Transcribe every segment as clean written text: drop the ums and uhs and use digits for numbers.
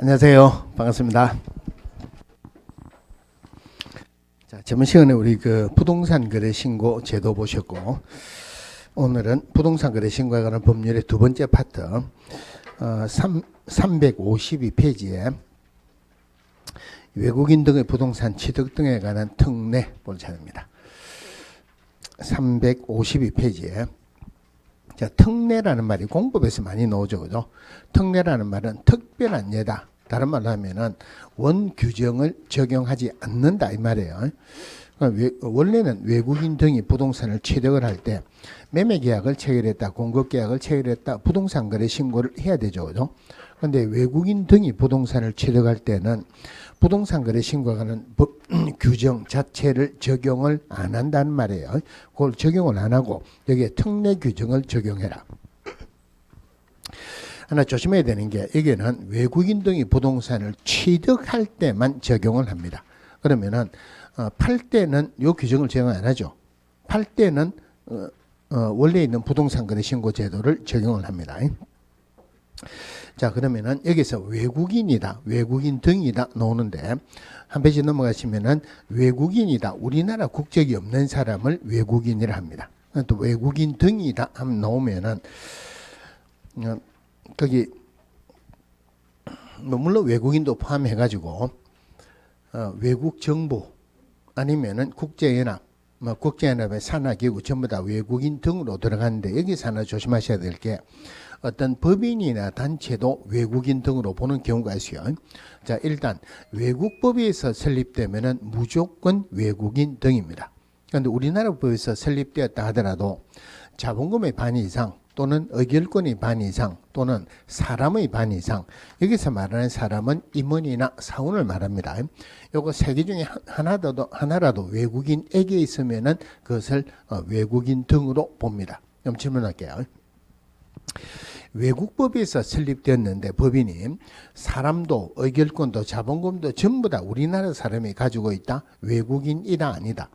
안녕하세요. 반갑습니다. 자, 저번 시간에 우리 부동산 거래 신고 제도 보셨고, 오늘은 부동산 거래 신고에 관한 법률의 두 번째 파트, 352페이지에 외국인 등의 부동산 취득 등에 관한 특례 볼 차례입니다. 352페이지에 자, 특례라는 말이 공법에서 많이 나오죠, 그죠? 특례라는 말은 특별한 예다. 다른 말로 하면은 원 규정을 적용하지 않는다 이 말이에요. 그러니까 원래는 외국인 등이 부동산을 취득을 할 때 매매 계약을 체결했다, 공급 계약을 체결했다, 부동산 거래 신고를 해야 되죠, 그죠? 그런데 외국인 등이 부동산을 취득할 때는 부동산 거래 신고하는 법 규정 자체를 적용을 안 한다는 말이에요. 그걸 적용을 안 하고 여기에 특례 규정을 적용해라. 하나 조심해야 되는 게 여기는 외국인 등이 부동산을 취득할 때만 적용을 합니다. 그러면은 팔 때는 이 규정을 적용 안 하죠. 팔 때는 원래 있는 부동산 거래 신고 제도를 적용을 합니다. 자, 그러면은 여기서 외국인이다, 외국인 등이다 나오는데 한 페이지 넘어가시면은 외국인이다, 우리나라 국적이 없는 사람을 외국인이라 합니다. 또 외국인 등이다 하면 나오면은 거기 물론 외국인도 포함해가지고 외국 정부 아니면은 국제연합, 국제연합의 산하기구 전부 다 외국인 등으로 들어가는데 여기서 하나 조심하셔야 될 게 어떤 법인이나 단체도 외국인 등으로 보는 경우가 있어요. 자, 일단 외국법에서 설립되면은 무조건 외국인 등입니다. 그런데 우리나라 법에서 설립되었다 하더라도 자본금의 반 이상 또는 의결권의 반 이상 또는 사람의 반 이상, 여기서 말하는 사람은 임원이나 사원을 말합니다. 요거 세 개 중에 하나라도 외국인에게 있으면은 그것을 외국인 등으로 봅니다. 그럼 질문할게요. 외국법에서 설립되었는데 법인이 사람도 의결권도 자본금도 전부 다 우리나라 사람이 가지고 있다? 외국인이다 아니다?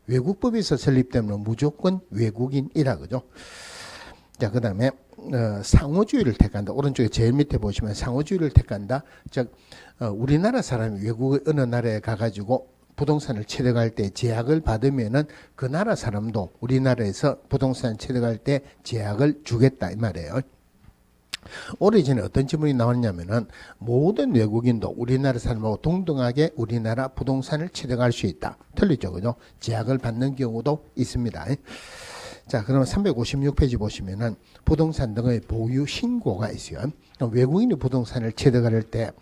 외국법에서 설립되면 무조건 외국인이라 그죠? 자, 그 다음에 상호주의를 택한다. 오른쪽에 제일 밑에 보시면 상호주의를 택한다. 즉 우리나라 사람이 외국 어느 나라에 가가지고 부동산을 취득할 때 제약을 받으면은 그 나라 사람도 우리나라에서 부동산 취득할 때 제약을 주겠다 이 말이에요. 오래전에 어떤 질문이 나왔냐면은 모든 외국인도 우리나라 사람하고 동등하게 우리나라 부동산을 취득할 수 있다. 틀리죠, 그죠? 제약을 받는 경우도 있습니다. 자, 그러면 356페이지 보시면은 부동산 등의 보유 신고가 있어요. 외국인이 부동산을 취득할 때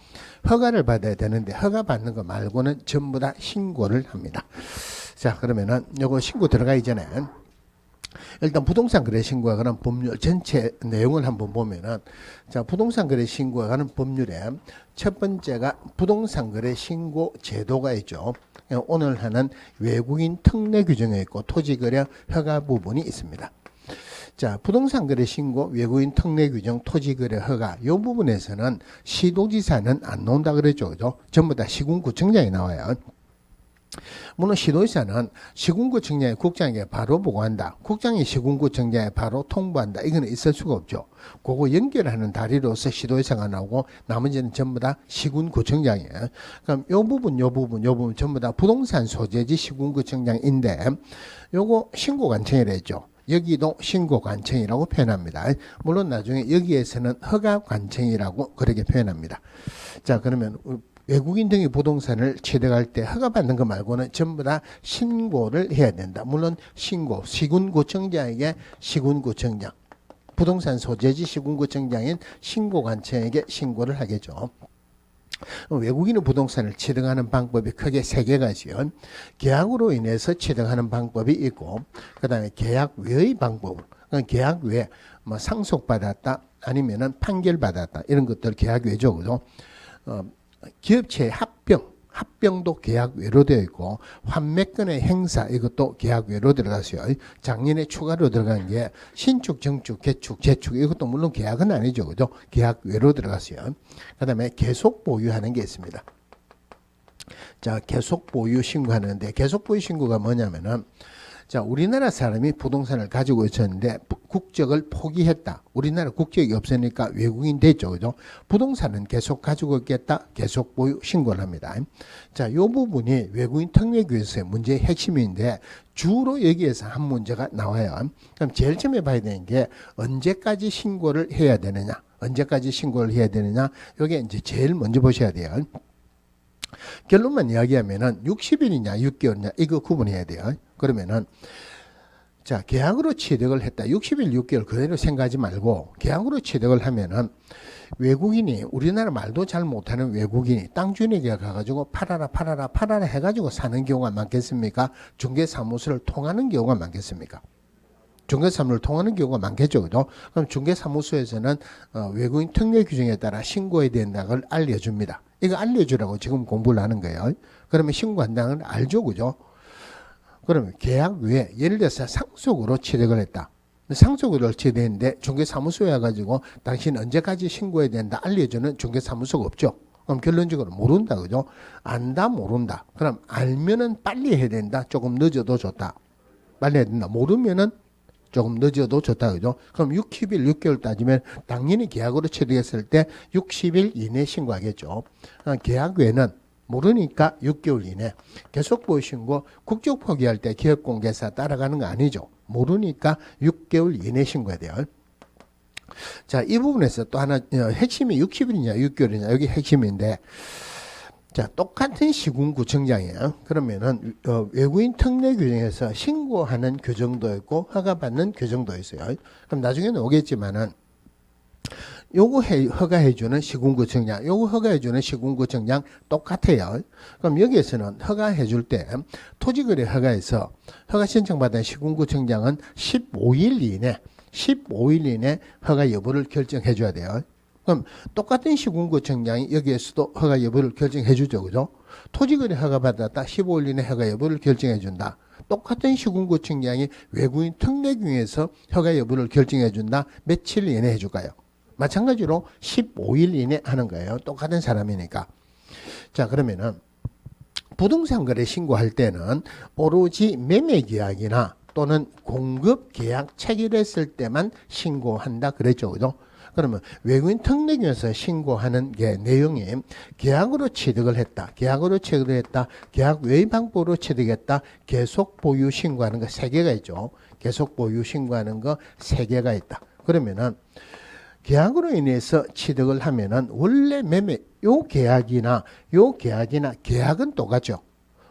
허가를 받아야 되는데 허가 받는 거 말고는 전부 다 신고를 합니다. 자, 그러면은 요거 신고 들어가기 전에 일단 부동산 거래 신고에 관한 법률 전체 내용을 한번 보면은 자, 부동산 거래 신고에 관한 법률에 첫 번째가 부동산 거래 신고 제도가 있죠. 오늘 하는 외국인 특례 규정에 있고 토지 거래 허가 부분이 있습니다. 자, 부동산 거래 신고, 외국인 특례 규정, 토지 거래 허가 이 부분에서는 시도지사는 안 나온다 그랬죠, 그죠? 전부 다 시군구청장이 나와요. 물론 시도지사는 시군구청장이 국장에게 바로 보고한다. 국장이 시군구청장에 바로 통보한다. 이거는 있을 수가 없죠. 그거 연결하는 다리로서 시도지사가 나오고 나머지는 전부 다 시군구청장이에요. 그럼 요 부분 전부 다 부동산 소재지 시군구청장인데 요거 신고관청이라 했죠. 여기도 신고관청이라고 표현합니다. 물론 나중에 여기에서는 허가관청이라고 그렇게 표현합니다. 자, 그러면 외국인 등이 부동산을 취득할 때 허가받는 것 말고는 전부 다 신고를 해야 된다. 물론 신고, 시군구청장에게 시군구청장, 부동산 소재지 시군구청장인 신고관청에게 신고를 하겠죠. 외국인의 부동산을 취득하는 방법이 크게 세 개가 있어요. 계약으로 인해서 취득하는 방법이 있고, 그 다음에 계약 외의 방법, 계약 외, 상속받았다, 아니면은 판결받았다, 이런 것들 계약 외죠, 그죠? 기업체 합병도 계약 외로 되어 있고 환매권의 행사 이것도 계약 외로 들어갔어요. 작년에 추가로 들어간 게 신축, 정축, 개축, 재축 이것도 물론 계약은 아니죠, 그죠? 계약 외로 들어갔어요. 그다음에 계속 보유하는 게 있습니다. 자, 계속 보유 신고하는데 계속 보유 신고가 뭐냐면은 자, 우리나라 사람이 부동산을 가지고 있었는데 국적을 포기했다. 우리나라 국적이 없으니까 외국인 됐죠. 그죠? 부동산은 계속 가지고 있겠다. 계속 보유 신고를 합니다. 자, 요 부분이 외국인 특례교에서의 문제의 핵심인데 주로 여기에서 한 문제가 나와요. 그럼 제일 처음에 봐야 되는 게 언제까지 신고를 해야 되느냐? 언제까지 신고를 해야 되느냐? 요게 이제 제일 먼저 보셔야 돼요. 결론만 이야기하면은 60일이냐 6개월이냐 이거 구분해야 돼요. 그러면은 자, 계약으로 취득을 했다. 60일 6개월 그대로 생각하지 말고 계약으로 취득을 하면은 외국인이 우리나라 말도 잘 못하는 외국인이 땅 주인에게 가가지고 팔아라 해가지고 사는 경우가 많겠습니까? 중개사무소를 통하는 경우가 많겠습니까? 중개사무소를 통하는 경우가 많겠죠. 그죠? 그럼 중개사무소에서는 외국인 특례 규정에 따라 신고해야 된다는 걸 알려줍니다. 이거 알려주라고 지금 공부를 하는 거예요. 그러면 신고한다는 걸 알죠. 그죠? 그러면 계약 외에 예를 들어서 상속으로 취득을 했다. 상속으로 취득했는데 중개사무소에 와가지고 당신 언제까지 신고해야 된다 알려주는 중개사무소가 없죠. 그럼 결론적으로 모른다. 그죠? 안다 모른다. 그럼 알면은 빨리 해야 된다. 조금 늦어도 좋다. 빨리 해야 된다. 모르면은 조금 늦어도 좋다. 그죠? 그럼 60일, 6개월 따지면 당연히 계약으로 취득했을 때 60일 이내 신고하겠죠. 계약 외에는 모르니까 6개월 이내. 계속 보유 신고, 국적 포기할 때 기업공개사 따라가는 거 아니죠. 모르니까 6개월 이내 신고해야 돼요. 자, 이 부분에서 또 하나, 핵심이 60일이냐, 6개월이냐, 여기 핵심인데, 자, 똑같은 시군구청장이에요. 그러면은 외국인 특례 규정에서 신고하는 규정도 있고 허가받는 규정도 있어요. 그럼 나중에는 오겠지만은 요거 허가해주는 시군구청장, 요거 허가해주는 시군구청장 똑같아요. 그럼 여기에서는 허가해줄 때 토지거래 허가에서 허가 신청받은 시군구청장은 15일 이내 허가 여부를 결정해줘야 돼요. 그럼 똑같은 시군구청장이 여기에서도 허가 여부를 결정해 주죠. 그죠? 토지거래 허가 받았다. 15일 이내 허가 여부를 결정해 준다. 똑같은 시군구청장이 외국인 특례규정에서 허가 여부를 결정해 준다. 며칠 이내 해 줄까요? 마찬가지로 15일 이내 하는 거예요. 똑같은 사람이니까. 자, 그러면은 부동산 거래 신고할 때는 오로지 매매 계약이나 또는 공급 계약 체결했을 때만 신고한다 그랬죠. 그죠? 그러면 외국인 특례규정에서 신고하는 게 내용이 계약으로 취득을 했다. 계약 외의 방법으로 취득했다. 계속 보유 신고하는 거 3개가 있죠. 계속 보유 신고하는 거 3개가 있다. 그러면은 계약으로 인해서 취득을 하면은 원래 매매 계약은 똑같죠.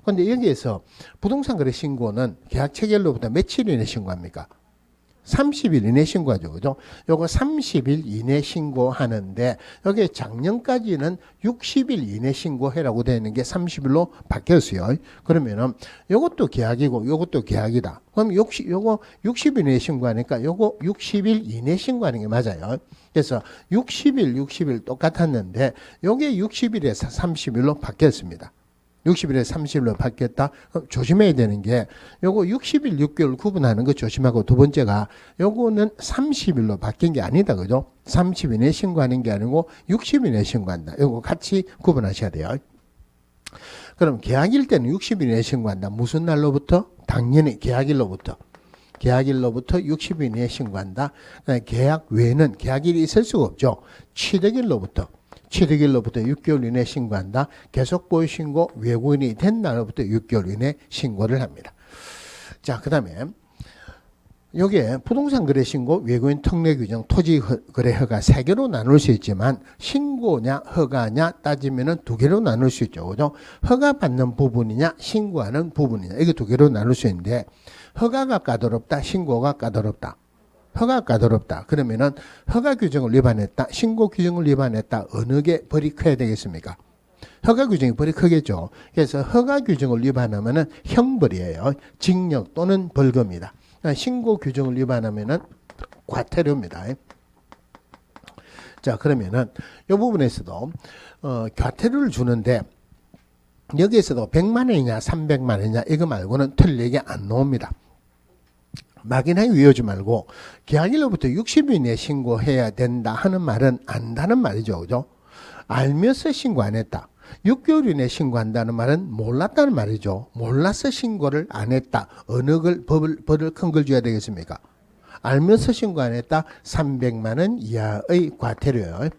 근데 여기에서 부동산 거래 신고는 계약 체결로부터 며칠 이내 신고합니까? 30일 이내 신고하죠. 그죠? 요거 30일 이내 신고하는데 여기 작년까지는 60일 이내 신고해라고 되는 게 30일로 바뀌었어요. 그러면은 요것도 계약이고 요것도 계약이다. 그럼 요거 60일 이내 신고하니까 요거 60일 이내 신고하는 게 맞아요. 그래서 60일 똑같았는데 요게 60일에서 30일로 바뀌었습니다. 60일에서 30일로 바뀌었다. 조심해야 되는 게 요거 60일 6개월 구분하는 거 조심하고 두 번째가 요거는 30일로 바뀐 게 아니다. 그죠? 30일 내 신고하는 게 아니고 60일 내 신고한다. 요거 같이 구분하셔야 돼요. 그럼 계약일 때는 60일 내 신고한다. 무슨 날로부터? 당연히 계약일로부터 60일 내에 신고한다. 계약 외에는 계약일이 있을 수가 없죠. 취득일로부터 6개월 이내 신고한다. 계속 보유 신고 외국인이 된 날로부터 6개월 이내 신고를 합니다. 자, 그 다음에 요게 부동산 거래 신고, 외국인 특례 규정, 토지 거래 허가 3개로 나눌 수 있지만 신고냐 허가냐 따지면은 2개로 나눌 수 있죠. 그죠? 허가 받는 부분이냐 신고하는 부분이냐 이게 2개로 나눌 수 있는데 허가가 까다롭다, 신고가 까다롭다. 허가 까다롭다. 그러면은 허가 규정을 위반했다, 신고 규정을 위반했다. 어느 게 벌이 커야 되겠습니까? 허가 규정이 벌이 크겠죠. 그래서 허가 규정을 위반하면은 형벌이에요. 징역 또는 벌금이다. 신고 규정을 위반하면은 과태료입니다. 자, 그러면은 이 부분에서도 과태료를 주는데 여기에서도 100만 원이냐 300만 원이냐 이거 말고는 틀린 얘기 안 나옵니다. 막연하게 외우지 말고 계약일로부터 60일 내에 신고해야 된다 하는 말은 안다는 말이죠. 그죠? 알면서 신고 안 했다. 6개월 이내 신고한다는 말은 몰랐다는 말이죠. 몰라서 신고를 안 했다. 어느 걸 벌을 큰 걸 줘야 되겠습니까? 알면서 신고 안 했다. 300만 원 이하의 과태료요.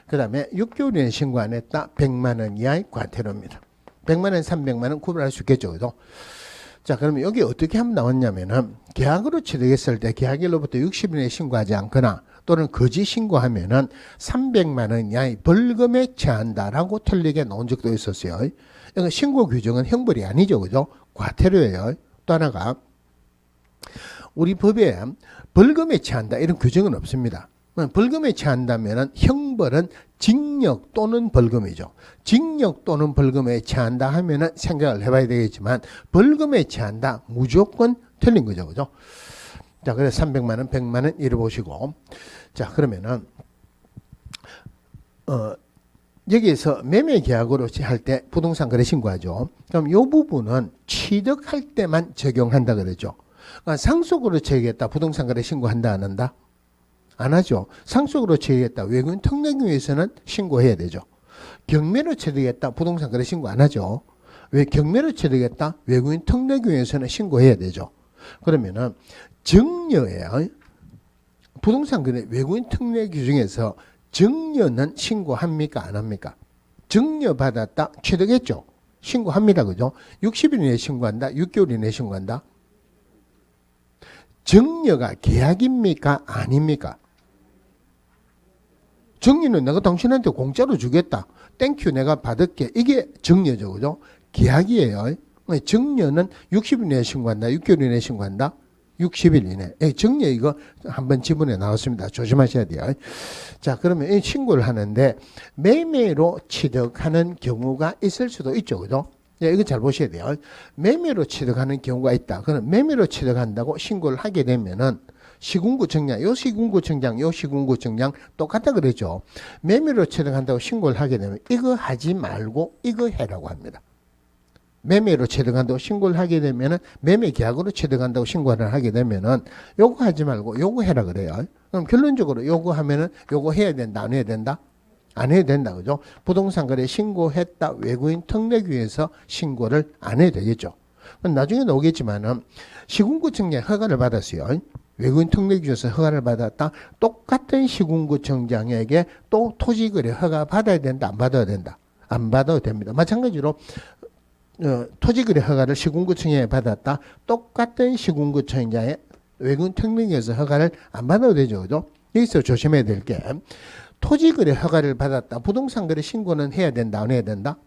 그 다음에 6개월 이내 신고 안 했다. 100만 원 이하의 과태료입니다. 100만 원, 300만 원 구분할 수 있겠죠. 그죠? 자, 그러면 여기 어떻게 하면 나왔냐면은 계약으로 취득했을 때 계약일로부터 60일 내에 신고하지 않거나 또는 거짓 신고하면은 300만 원 이하의 벌금에 처한다라고 틀리게 나온 적도 있었어요. 이거 신고 규정은 형벌이 아니죠. 그죠? 과태료예요. 또 하나가 우리 법에 벌금에 처한다 이런 규정은 없습니다. 벌금에 처한다면은 형벌은 징역 또는 벌금이죠. 징역 또는 벌금에 처한다 하면은 생각을 해봐야 되겠지만 벌금에 처한다 무조건 틀린 거죠, 그죠? 자, 그래서 300만 원, 100만 원 이래 보시고, 자 그러면은 여기에서 매매 계약으로 할 때 부동산 거래 신고하죠. 그럼 이 부분은 취득할 때만 적용한다 그랬죠. 그러니까 상속으로 취득했다 부동산 거래 신고한다 안 한다? 안 하죠. 상속으로 취득했다 외국인 특례경에서는 신고해야 되죠. 경매로 취득했다 부동산 거래 신고 안 하죠. 왜 경매로 취득했다 외국인 특례경에서는 신고해야 되죠. 그러면은 증여예요. 부동산 거래 외국인 특례 규정에서 증여는 신고합니까 안 합니까? 증여 받았다 취득했죠. 신고합니다. 그죠? 60일 이내에 신고한다. 6개월 이내에 신고한다. 증여가 계약입니까 아닙니까? 증여는 내가 당신한테 공짜로 주겠다. 땡큐 내가 받을게. 이게 증여죠. 그죠? 계약이에요. 증여는 60일 이내에 신고한다. 6개월 이내에 신고한다. 60일 이내. 증여 이거 한번 지문에 나왔습니다. 조심하셔야 돼요. 자, 그러면 이 신고를 하는데 매매로 취득하는 경우가 있을 수도 있죠. 그죠? 이거 잘 보셔야 돼요. 매매로 취득하는 경우가 있다. 그럼 매매로 취득한다고 신고를 하게 되면은 시군구청장, 요 시군구청장, 요 시군구청장 똑같다 그랬죠. 매매로 취득한다고 신고를 하게 되면 이거 하지 말고 이거 해라고 합니다. 매매로 취득한다고 신고를 하게 되면은 매매 계약으로 취득한다고 신고를 하게 되면은 요거 하지 말고 요거 해라 그래요. 그럼 결론적으로 요거 하면은 요거 해야 된다, 안 해야 된다? 안 해야 된다. 그죠? 부동산 거래 신고했다 외국인 특례규에서 신고를 안 해야 되겠죠. 나중에 나오겠지만은 시군구청장 허가를 받았어요. 외국인 특례규에서 허가를 받았다. 똑같은 시군구청장에게 또 토지거래 허가 받아야 된다, 안 받아야 된다? 안 받아도 됩니다. 마찬가지로 토지거래 허가를 시군구청에 받았다. 똑같은 시군구청장의 외국인 특례규에서 허가를 안 받아도 되죠. 그죠? 여기서 조심해야 될 게 토지거래 허가를 받았다. 부동산 거래 신고는 해야 된다, 안 해야 된다?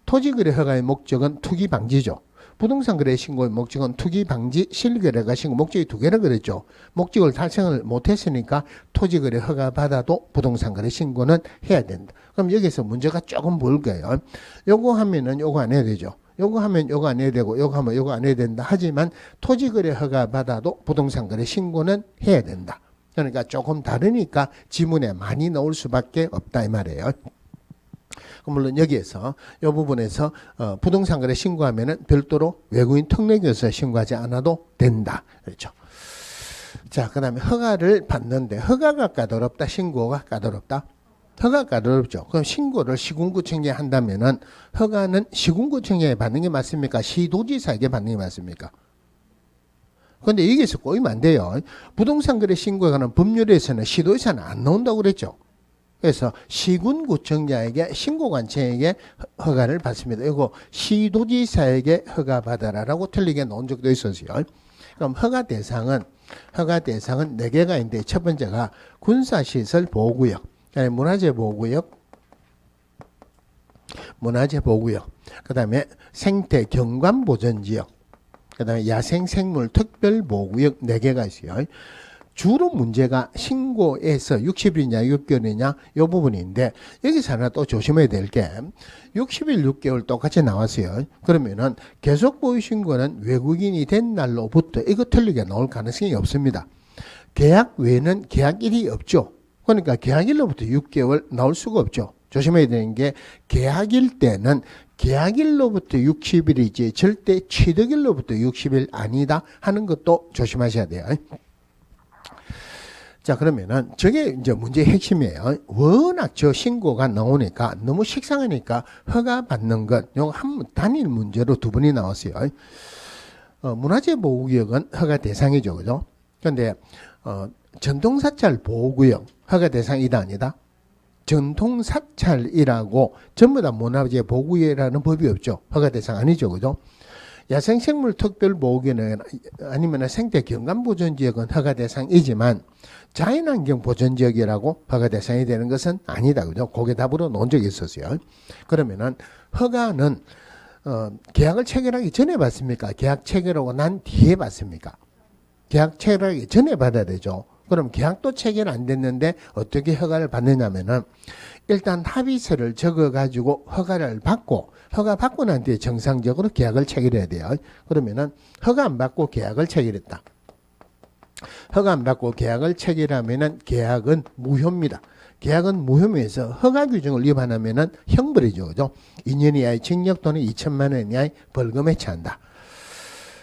토지거래 허가의 목적은 투기 방지죠. 부동산 거래 신고의 목적은 투기 방지, 실거래가 신고 목적이 두 개라 그랬죠. 목적을 달성을 못했으니까 토지거래 허가 받아도 부동산 거래 신고는 해야 된다. 그럼 여기서 문제가 조금 볼 거예요. 요거 하면은 요거 안 해야 되죠. 요거 하면 요거 안 해야 되고 요거 하면 요거 안 해야 된다. 하지만 토지거래 허가 받아도 부동산 거래 신고는 해야 된다. 그러니까 조금 다르니까 지문에 많이 넣을 수밖에 없다 이 말이에요. 물론 여기에서 이 부분에서 부동산 거래 신고하면은 별도로 외국인 특례규에서 신고하지 않아도 된다. 그렇죠. 자, 그다음에 허가를 받는데 허가가 까다롭다, 신고가 까다롭다. 허가가 까다롭죠. 그럼 신고를 시군구청에 한다면은 허가는 시군구청에 받는 게 맞습니까? 시도지사에게 받는 게 맞습니까? 그런데 여기서 꼬이면 안 돼요. 부동산 거래 신고에 관한 법률에서는 시도지사는 안 나온다고 그랬죠. 그래서 시군구청장에게 신고관청에게 허가를 받습니다. 이거 시도지사에게 허가 받아라라고 틀리게 나온 적도 있었어요. 그럼 허가 대상은 4개가 있는데 첫 번째가 군사시설 보호구역, 문화재 보호구역, 그 다음에 생태 경관 보전지역, 그 다음에 야생생물 특별보호구역 4개가 있어요. 주로 문제가 신고에서 60일이냐 6개월이냐 이 부분인데 여기서 하나 또 조심해야 될 게 60일 6개월 똑같이 나왔어요. 그러면은 계속 보유 신고는 외국인이 된 날로부터 이거 틀리게 나올 가능성이 없습니다. 계약 외에는 계약일이 없죠. 그러니까 계약일로부터 6개월 나올 수가 없죠. 조심해야 되는 게 계약일 때는 계약일로부터 60일이지 절대 취득일로부터 60일 아니다 하는 것도 조심하셔야 돼요. 자, 그러면은 저게 이제 문제의 핵심이에요. 워낙 저 신고가 나오니까 너무 식상하니까 허가 받는 것, 요 한 단일 문제로 두 번이 나왔어요. 문화재 보호구역은 허가 대상이죠, 그죠? 그런데 전통사찰 보호구역 허가 대상이다 아니다? 전통사찰이라고 전부 다 문화재 보호구역이라는 법이 없죠. 허가 대상 아니죠, 그죠? 야생생물 특별보호구역은 아니면 생태 경관보전지역은 허가 대상이지만 자연환경 보전지역이라고 허가 대상이 되는 것은 아니다, 그죠? 그게 답으로 놓은 적이 있었어요. 그러면은 허가는 계약을 체결하기 전에 받습니까? 계약 체결하고 난 뒤에 받습니까? 계약 체결하기 전에 받아야 되죠. 그럼 계약도 체결 안 됐는데 어떻게 허가를 받느냐면은 일단 합의서를 적어가지고 허가를 받고 허가 받고 난 뒤에 정상적으로 계약을 체결해야 돼요. 그러면은 허가 안 받고 계약을 체결했다. 허가 안 받고 계약을 체결하면은 계약은 무효입니다. 계약은 무효면서 허가 규정을 위반하면은 형벌이죠, 그죠? 2년 이하의 징역 또는 2천만 원 이하의 벌금에 처한다.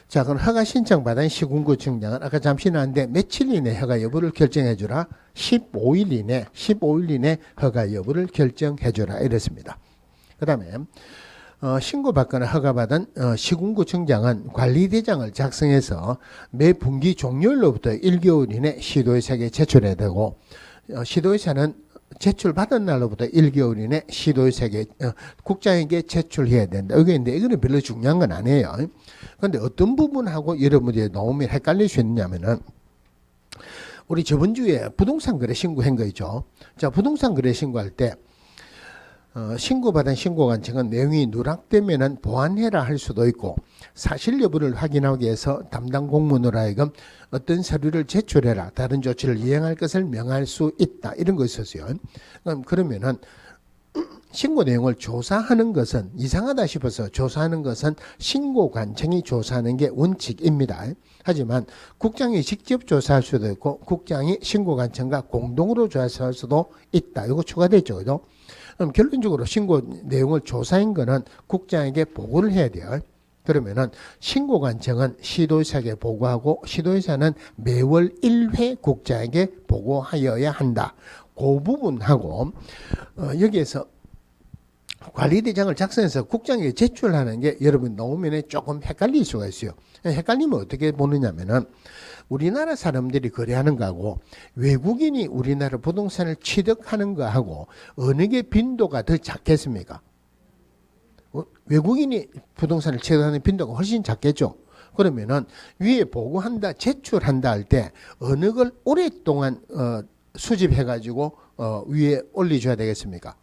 자, 그럼 허가 신청 받은 시군구청장은 아까 잠시 나왔는데 며칠 이내 허가 여부를 결정해 주라. 15일 이내 허가 여부를 결정해 주라 이랬습니다. 그다음에 신고받거나 허가받은 시군구청장은 관리대장을 작성해서 매 분기 종료일로부터 1개월 이내 시도의사에게 제출해야 되고 시도의사는 제출받은 날로부터 1개월 이내 시도의사에게 국장에게 제출해야 된다. 여기인데 이거는 별로 중요한 건 아니에요. 그런데 어떤 부분하고 여러분들이 너무 헷갈릴 수 있냐면은 우리 저번 주에 부동산 거래 신고한 거 있죠. 자, 부동산 거래 신고할 때 신고받은 신고관청은 내용이 누락되면은 보완해라 할 수도 있고 사실 여부를 확인하기 위해서 담당 공무원으로 하여금 어떤 서류를 제출해라 다른 조치를 이행할 것을 명할 수 있다 이런 거 있었어요. 그러면은 신고 내용을 조사하는 것은 이상하다 싶어서 조사하는 것은 신고관청이 조사하는 게 원칙입니다. 하지만 국장이 직접 조사할 수도 있고 국장이 신고관청과 공동으로 조사할 수도 있다. 이거 추가됐죠, 그죠? 그럼 결론적으로 신고 내용을 조사한 거는 국장에게 보고를 해야 돼요. 그러면은 신고관청은 시도의사에게 보고하고 시도의사는 매월 1회 국장에게 보고하여야 한다. 그 부분하고 여기에서 관리대장을 작성해서 국장에게 제출하는 게 여러분 나오면 조금 헷갈릴 수가 있어요. 헷갈리면 어떻게 보느냐면은 우리나라 사람들이 거래하는 거하고 외국인이 우리나라 부동산을 취득하는 거하고 어느 게 빈도가 더 작겠습니까? 외국인이 부동산을 취득하는 빈도가 훨씬 작겠죠. 그러면은 위에 보고한다, 제출한다 할 때 어느 걸 오랫동안 수집해가지고 위에 올려줘야 되겠습니까?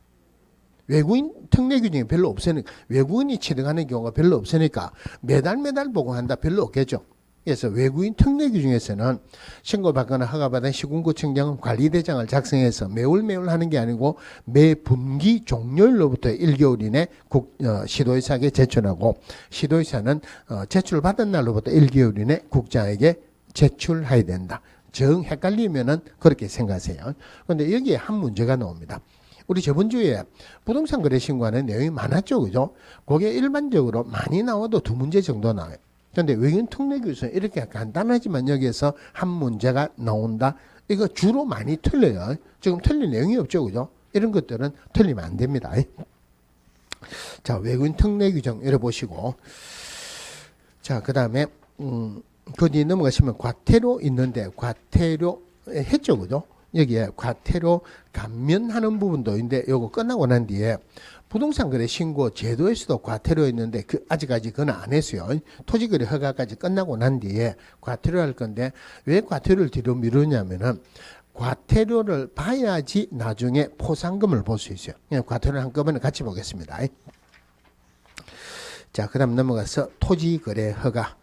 외국인 특례 규정이 별로 없으니까 외국인이 취득하는 경우가 별로 없으니까 매달 보고한다 별로 없겠죠. 그래서 외국인 특례 규정에서는 신고받거나 허가받은 시군구청장은 관리대장을 작성해서 매월 하는 게 아니고 매 분기 종료일로부터 1개월 이내 시도의사에게 제출하고 시도의사는 제출받은 날로부터 1개월 이내 국장에게 제출해야 된다. 정 헷갈리면은 그렇게 생각하세요. 그런데 여기에 한 문제가 나옵니다. 우리 저번 주에 부동산 거래 신고하는 내용이 많았죠, 그죠? 그게 일반적으로 많이 나와도 두 문제 정도 나와요. 그런데 외국인 특례 규정은 이렇게 간단하지만 여기에서 한 문제가 나온다. 이거 주로 많이 틀려요. 지금 틀린 내용이 없죠, 그죠? 이런 것들은 틀리면 안 됩니다. 자, 외국인 특례 규정 열어보시고, 자, 그 다음에 그 뒤에 넘어가시면 과태료 있는데 과태료 했죠, 그죠? 여기에 과태료 감면하는 부분도 있는데 요거 끝나고 난 뒤에 부동산 거래 신고 제도에서도 과태료 있는데 아직까지 그건 안 했어요. 토지거래 허가까지 끝나고 난 뒤에 과태료 할 건데 왜 과태료를 뒤로 미루냐면은 과태료를 봐야지 나중에 포상금을 볼 수 있어요. 그냥 과태료를 한꺼번에 같이 보겠습니다. 자, 그 다음 넘어가서 토지거래 허가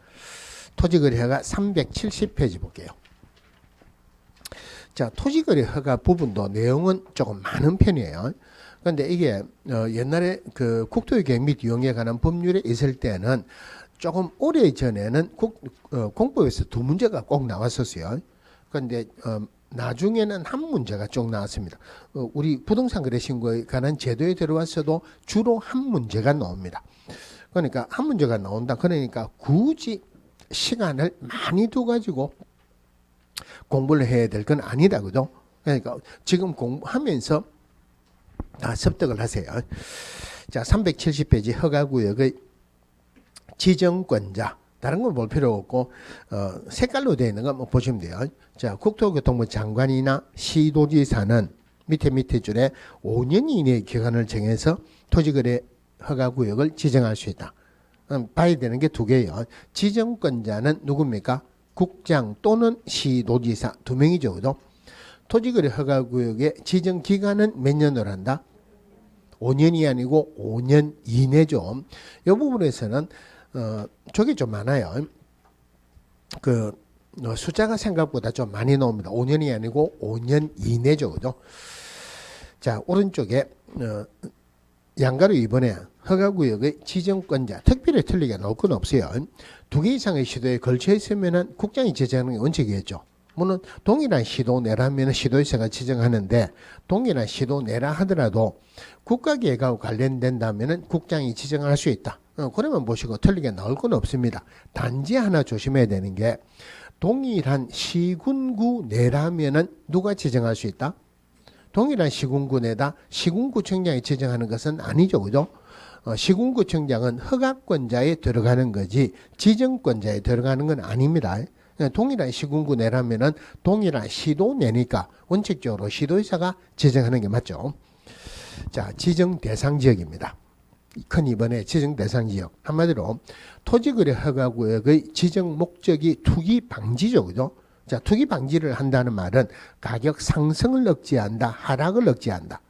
370페이지 볼게요. 자, 토지거래 허가 부분도 내용은 조금 많은 편이에요. 그런데 이게 옛날에 그 국토유계 및 이용에 관한 법률에 있을 때는 조금 오래 전에는 공법에서 두 문제가 꼭 나왔었어요. 그런데 나중에는 한 문제가 쭉 나왔습니다. 우리 부동산 거래 신고에 관한 제도에 들어왔어도 주로 한 문제가 나옵니다. 그러니까 한 문제가 나온다. 그러니까 굳이 시간을 많이 둬가지고 공부를 해야 될 건 아니다. 그죠? 그러니까 지금 공부하면서 다 습득을 하세요. 자, 370페이지 허가구역의 지정권자. 다른 건 볼 필요 없고 색깔로 되어 있는 거 한번 보시면 돼요. 자, 국토교통부 장관이나 시도지사는 밑에 줄에 5년 이내의 기간을 정해서 토지거래 허가구역을 지정할 수 있다. 봐야 되는 게 두 개예요. 지정권자는 누굽니까? 국장 또는 시도지사 두 명이죠. 그죠? 토지거래 허가구역의 지정기간은 몇 년으로 한다? 5년이 아니고 5년 이내죠. 이 부분에서는 저게 좀 많아요. 그 숫자가 생각보다 좀 많이 나옵니다. 5년이 아니고 5년 이내죠. 그죠? 자, 오른쪽에 양가로 이번에 허가구역의 지정권자 특별히 틀리게 나올 건 없어요. 두 개 이상의 시도에 걸쳐 있으면 국장이 지정하는 게 원칙이겠죠. 물론 동일한 시도 내라면 시도지사가 지정하는데 동일한 시도 내라 하더라도 국가계획하고 관련된다면 국장이 지정할 수 있다. 그러면 보시고 틀리게 나올 건 없습니다. 단지 하나 조심해야 되는 게 동일한 시군구 내라면 누가 지정할 수 있다? 동일한 시군구 내다 시군구청장이 지정하는 것은 아니죠. 그죠? 시군구청장은 허가권자에 들어가는 거지 지정권자에 들어가는 건 아닙니다. 동일한 시군구 내라면은 동일한 시도 내니까 원칙적으로 시도지사가 지정하는 게 맞죠. 자, 지정 대상 지역입니다. 큰 이번에 지정 대상 지역. 한마디로 토지거래 허가구역의 지정 목적이 투기 방지죠. 그죠? 자, 투기 방지를 한다는 말은 가격 상승을 억제한다, 하락을 억제한다.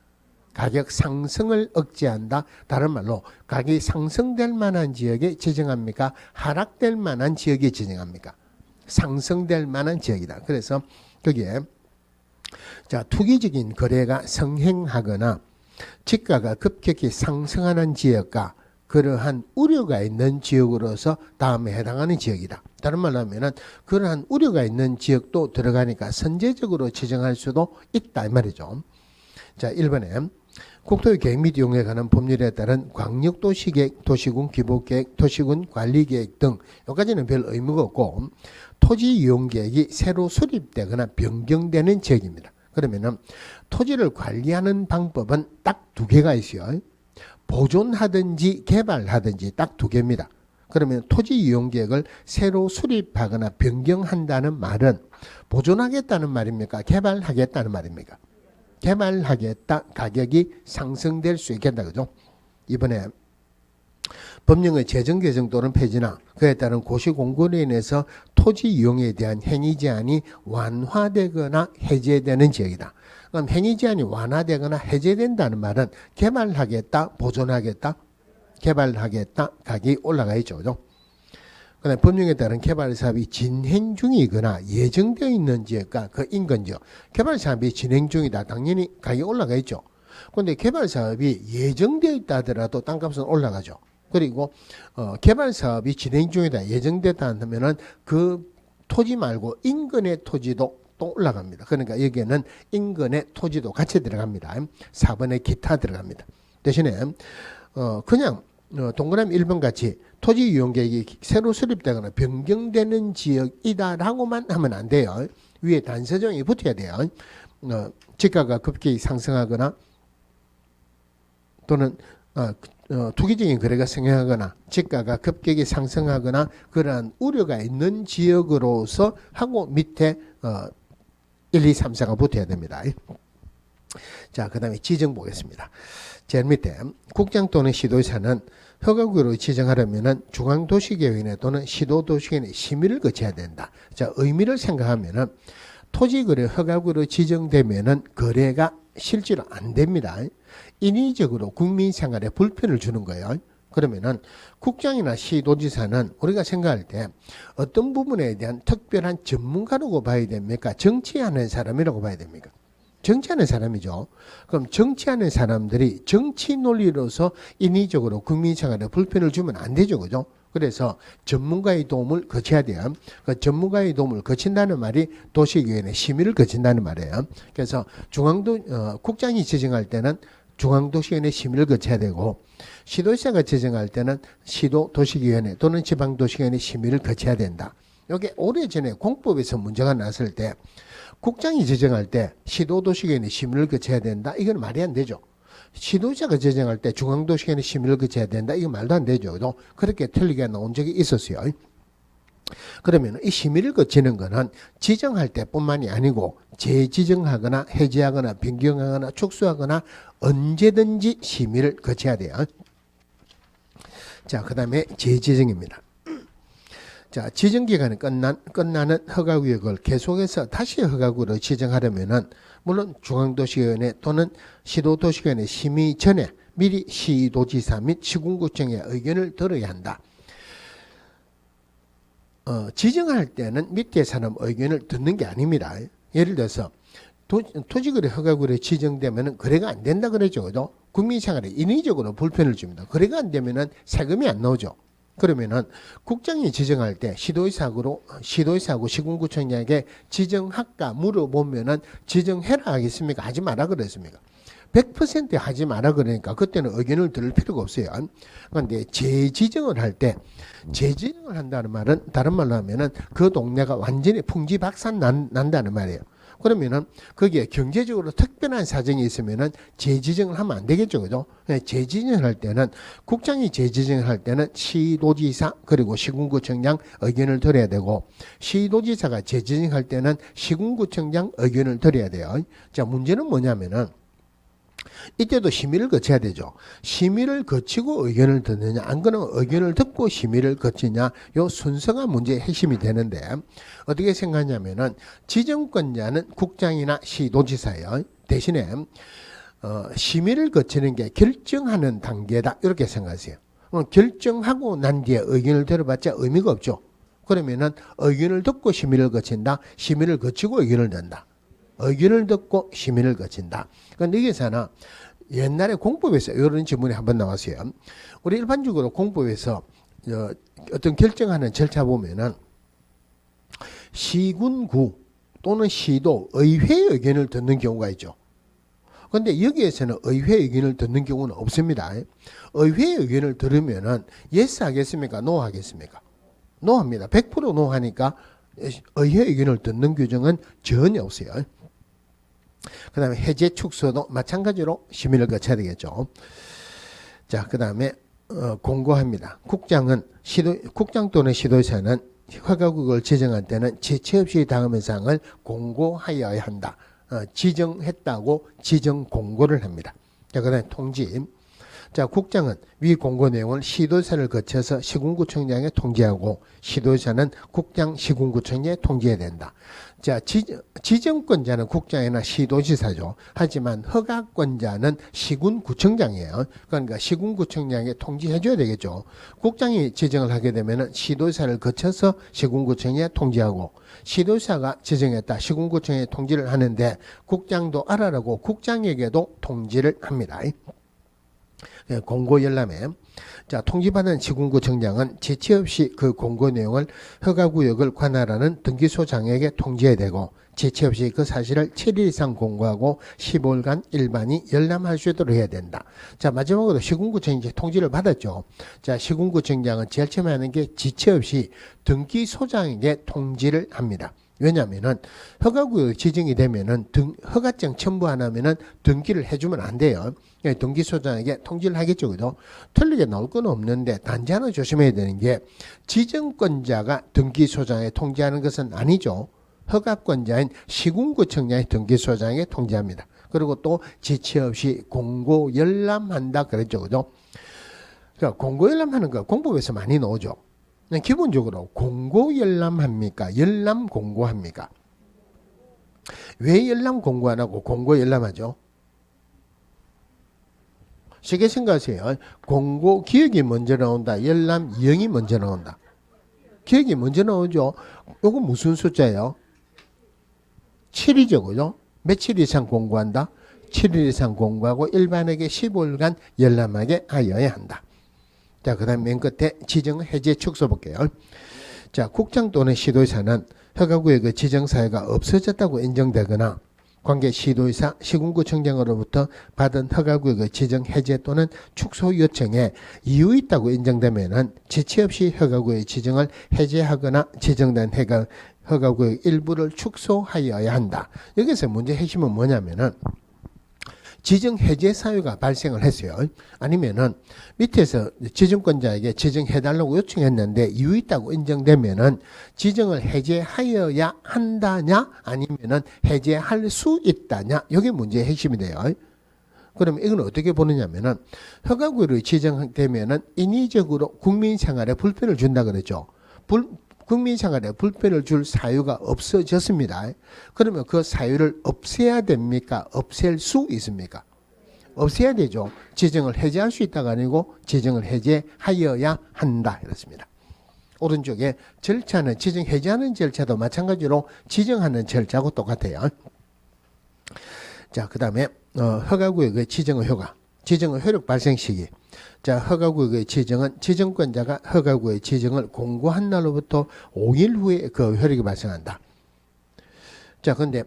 가격 상승을 억제한다. 다른 말로 가격이 상승될 만한 지역에 지정합니까? 하락될 만한 지역에 지정합니까? 상승될 만한 지역이다. 그래서 거기에 자, 투기적인 거래가 성행하거나 지가가 급격히 상승하는 지역과 그러한 우려가 있는 지역으로서 다음에 해당하는 지역이다. 다른 말로 하면은 그러한 우려가 있는 지역도 들어가니까 선제적으로 지정할 수도 있다 이 말이죠. 자, 1번에 국토의 계획 및 이용에 관한 법률에 따른 광역도시계획, 도시군 기본계획, 도시군 관리계획 등 여기까지는 별 의무가 없고 토지 이용계획이 새로 수립되거나 변경되는 지역입니다. 그러면은 토지를 관리하는 방법은 딱 두 개가 있어요. 보존하든지 개발하든지 딱 두 개입니다. 그러면 토지 이용계획을 새로 수립하거나 변경한다는 말은 보존하겠다는 말입니까? 개발하겠다는 말입니까? 개발하겠다. 가격이 상승될 수 있겠다. 그죠? 이번에 법령의 재정 개정 또는 폐지나 그에 따른 고시 공고로 인해서 토지 이용에 대한 행위 제한이 완화되거나 해제되는 지역이다. 그럼 행위 제한이 완화되거나 해제된다는 말은 개발하겠다, 보존하겠다, 개발하겠다, 가격이 올라가 있죠. 그죠? 그다음에 법령에 따른 개발 사업이 진행 중이거나 예정되어 있는 지역과 그 인근 지역, 개발 사업이 진행 중이다. 당연히 가격이 올라가 있죠. 그런데 개발 사업이 예정되어 있다 하더라도 땅값은 올라가죠. 그리고 개발 사업이 진행 중이다, 예정됐다 하면은 그 토지 말고 인근의 토지도 또 올라갑니다. 그러니까 여기에는 인근의 토지도 같이 들어갑니다. 4번에 기타 들어갑니다. 대신에 그냥 동그라미 1번 같이 토지 이용 계획이 새로 수립되거나 변경되는 지역이다라고만 하면 안 돼요. 위에 단서정이 붙어야 돼요. 지가가 급격히 상승하거나 또는 투기적인 거래가 성행하거나 지가가 급격히 상승하거나 그러한 우려가 있는 지역으로서 하고 밑에 1, 2, 3, 4가 붙어야 됩니다. 자, 그 다음에 지정 보겠습니다. 제일 밑에 국장 또는 시도지사는 허가구역으로 지정하려면 중앙도시계획위원회 또는 시도도시계획의 심의를 거쳐야 된다. 자, 의미를 생각하면은 토지거래 허가구역으로 지정되면은 거래가 실제로 안 됩니다. 인위적으로 국민 생활에 불편을 주는 거예요. 그러면은 국장이나 시도지사는 우리가 생각할 때 어떤 부분에 대한 특별한 전문가라고 봐야 됩니까? 정치하는 사람이라고 봐야 됩니까? 정치하는 사람이죠. 그럼 정치하는 사람들이 정치 논리로서 인위적으로 국민 생활에 불편을 주면 안 되죠. 그죠? 그래서 전문가의 도움을 거쳐야 돼요. 그 전문가의 도움을 거친다는 말이 도시계획의 심의를 거친다는 말이에요. 그래서 국장이 지정할 때는 중앙도시위원회 심의를 거쳐야 되고 시도지사가 지정할 때는 시도도시위원회 또는 지방도시위원회 심의를 거쳐야 된다. 이게 오래전에 공법에서 문제가 났을 때 국장이 지정할 때 시도도시계획에 심의를 거쳐야 된다. 이건 말이 안 되죠. 시도자가 지정할 때 중앙도시계획에 심의를 거쳐야 된다. 이건 말도 안 되죠. 그렇게 틀리게 나온 적이 있었어요. 그러면 이 심의를 거치는 거는 지정할 때뿐만이 아니고 재지정하거나 해제하거나 변경하거나 축소하거나 언제든지 심의를 거쳐야 돼요. 자, 그 다음에 재지정입니다. 자, 지정기간이 끝나는 허가구역을 계속해서 다시 허가구역으로 지정하려면은 물론 중앙도시위원회 또는 시도도시위원회 심의 전에 미리 시도지사 및 시군구청의 의견을 들어야 한다. 지정할 때는 밑에 사람 의견을 듣는 게 아닙니다. 예를 들어서 토지거래 허가구역에 지정되면은 거래가 안 된다 그러죠. 그죠? 국민생활에 인위적으로 불편을 줍니다. 거래가 안 되면은 세금이 안 나오죠. 그러면은 국장이 지정할 때 시도의사하고 시군구청장에게 지정할까 물어보면은 지정해라 하겠습니까? 하지 마라 그랬습니까? 100% 하지 마라 그러니까 그때는 의견을 들을 필요가 없어요. 그런데 재지정을 할 때 재지정을 한다는 말은 다른 말로 하면은 그 동네가 완전히 풍지박산 난다는 말이에요. 그러면은 거기에 경제적으로 특별한 사정이 있으면은 재지정을 하면 안 되겠죠. 그죠? 재지정을 할 때는 국장이 재지정을 할 때는 시도지사 그리고 시군구청장 의견을 들어야 되고 시도지사가 재지정할 때는 시군구청장 의견을 들어야 돼요. 자, 문제는 뭐냐면은 이때도 심의를 거쳐야 되죠. 심의를 거치고 의견을 듣느냐 안 그러면 의견을 듣고 심의를 거치냐 요 순서가 문제의 핵심이 되는데 어떻게 생각하냐면은 지정권자는 국장이나 시도지사예요. 대신에 심의를 거치는 게 결정하는 단계다 이렇게 생각하세요. 결정하고 난 뒤에 의견을 들어봤자 의미가 없죠. 그러면은 의견을 듣고 심의를 거친다. 심의를 거치고 의견을 듣는다. 의견을 듣고 심의를 거친다. 그러니까 여기서는 옛날에 공법에서 이런 질문이 한번 나왔어요. 우리 일반적으로 공법에서 어떤 결정하는 절차 보면은 시군구 또는 시도 의회 의견을 듣는 경우가 있죠. 그런데 여기에서는 의회 의견을 듣는 경우는 없습니다. 의회 의견을 들으면은 yes 하겠습니까? no 하겠습니까? no 합니다. 100% no 하니까 의회 의견을 듣는 규정은 전혀 없어요. 그 다음에 해제 축소도 마찬가지로 심의를 거쳐야 되겠죠. 자, 그 다음에 공고합니다. 국장 또는 시도지사는 허가구역을 지정할 때는 지체 없이 다음의 사항을 공고하여야 한다. 지정했다고 지정 공고를 합니다. 자, 그 다음에 통지. 자, 국장은 위 공고 내용을 시도지사를 거쳐서 시군구청장에 통지하고 시도지사는 국장 시군구청에 통지해야 된다. 자, 지정권자는 국장이나 시도지사죠. 하지만 허가권자는 시군구청장이에요. 그러니까 시군구청장에 통지해줘야 되겠죠. 국장이 지정을 하게 되면 시도지사를 거쳐서 시군구청에 통지하고 시도지사가 지정했다. 시군구청에 통지를 하는데 국장도 알아라고 국장에게도 통지를 합니다. 공고 열람에 자, 통지받은 시군구청장은 지체 없이 그 공고 내용을 허가구역을 관할하는 등기소장에게 통지해야 되고 지체 없이 그 사실을 7일 이상 공고하고 15일간 일반이 열람할 수 있도록 해야 된다. 자, 마지막으로 시군구청이 이제 통지를 받았죠. 자, 시군구청장은 제일 처음에 하는 게 지체 없이 등기소장에게 통지를 합니다. 왜냐하면은 허가구역 지정이 되면은 허가증 첨부 안 하면은 등기를 해주면 안 돼요. 등기소장에게 통지를 하겠죠, 그죠? 틀리게 나올 건 없는데 단지 하나 조심해야 되는 게 지정권자가 등기소장에 통지하는 것은 아니죠. 허가권자인 시군구청장이 등기소장에 통지합니다. 그리고 또 지체 없이 공고 열람한다 그랬죠, 그죠? 그러니까 공고 열람하는 거 공법에서 많이 나오죠. 기본적으로 공고 열람합니까? 열람 공고합니까? 왜 열람 공고 안 하고 공고 열람하죠? 쉽게 생각하세요. 공고 기억이 먼저 나온다. 열람 이행이 먼저 나온다. 기억이 먼저 나오죠. 이거 무슨 숫자예요? 7이죠. 그죠? 며칠 이상 공고한다? 7일 이상 공고하고 일반에게 15일간 열람하게 하여야 한다. 자, 그 다음 맨 끝에 지정 해제 축소 볼게요. 자, 국장 또는 시도지사는 허가구역의 지정사유가 없어졌다고 인정되거나 관계 시도지사, 시군구청장으로부터 받은 허가구역의 지정 해제 또는 축소 요청에 이유 있다고 인정되면은 지체 없이 허가구역의 지정을 해제하거나 지정된 허가구역 일부를 축소하여야 한다. 여기서 문제 핵심은 뭐냐면은 지정 해제 사유가 발생을 했어요. 아니면은 밑에서 지정권자에게 지정해달라고 요청했는데 이유 있다고 인정되면은 지정을 해제하여야 한다냐 아니면은 해제할 수 있다냐 이게 문제의 핵심이 돼요. 그러면 이건 어떻게 보느냐면은 허가구역이 지정되면은 인위적으로 국민 생활에 불편을 준다 그랬죠. 국민 생활에 불편을 줄 사유가 없어졌습니다. 그러면 그 사유를 없애야 됩니까? 없앨 수 있습니까? 없애야 되죠. 지정을 해제할 수 있다가 아니고 지정을 해제하여야 한다. 이렇습니다. 오른쪽에 절차는 지정 해제하는 절차도 마찬가지로 지정하는 절차하고 똑같아요. 자, 그 다음에 허가구역의 지정의 효과, 지정의 효력 발생 시기. 자, 허가구역의 지정은 지정권자가 허가구역의 지정을 공고한 날로부터 5일 후에 그 효력이 발생한다. 자, 근데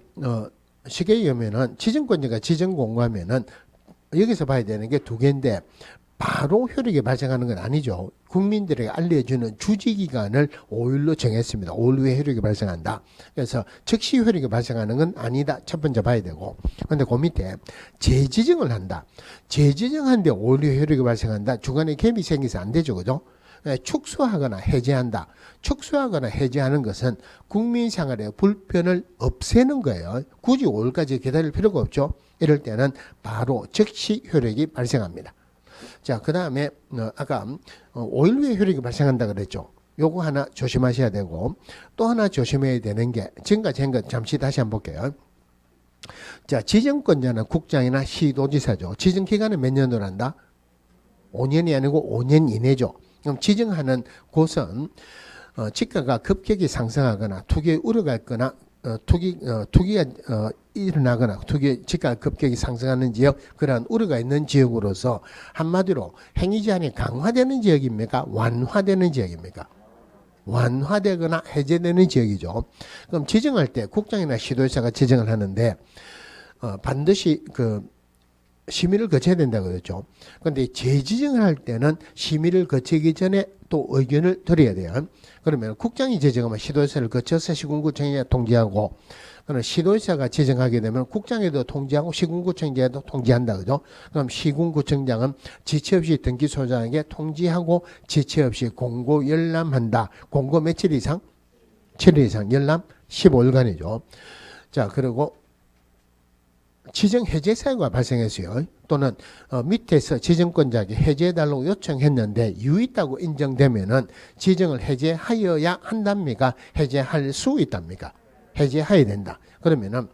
쉽게 얘기하면은 지정권자가 지정 공고하면은 여기서 봐야 되는 게 두 개인데 바로 효력이 발생하는 건 아니죠. 국민들에게 알려주는 주지기간을 5일로 정했습니다. 5일 후에 효력이 발생한다. 그래서 즉시 효력이 발생하는 건 아니다. 첫 번째 봐야 되고. 근데 그 밑에 재지정을 한다. 재지정하는데 5일 후에 효력이 발생한다. 중간에 갭이 생겨서 안 되죠. 그죠? 축소하거나 해제한다. 축소하거나 해제하는 것은 국민 생활의 불편을 없애는 거예요. 굳이 5일까지 기다릴 필요가 없죠. 이럴 때는 바로 즉시 효력이 발생합니다. 자, 그 다음에 아까 5일 후에 효력이 발생한다 그랬죠. 요거 하나 조심하셔야 되고 또 하나 조심해야 되는 게 지금까지 한 것 잠시 다시 한번 볼게요. 자, 지정권자는 국장이나 시도지사죠. 지정 기간은 몇 년으로 한다? 5년이 아니고 5년 이내죠. 그럼 지정하는 곳은 지가가 급격히 상승하거나 투기에 우려갔거나 투기가 일어나거나 지가가 급격히 상승하는 지역, 그러한 우려가 있는 지역으로서 한마디로 행위 제한이 강화되는 지역입니까? 완화되는 지역입니까? 완화되거나 해제되는 지역이죠. 그럼 지정할 때 국장이나 시도지사가 지정을 하는데 반드시 심의를 거쳐야 된다고 그랬죠. 그런데 재지정을 할 때는 심의를 거치기 전에 또 의견을 드려야 돼요. 그러면 국장이 지정하면 시도지사를 거쳐서 시군구청에 통지하고, 그럼 시도지사가 지정하게 되면 국장에도 통지하고 시군구청장에도 통지한다 그죠? 그럼 시군구청장은 지체 없이 등기소장에게 통지하고 지체 없이 공고 열람한다. 공고 며칠 이상? 7일 이상, 열람 15일간이죠. 자, 그리고 지정 해제 사유가 발생했어요. 또는 밑에서 지정권자에게 해제해달라고 요청했는데 이유 있다고 인정되면은 지정을 해제하여야 한답니까? 해제할 수 있답니까? 해제해야 된다. 그러면은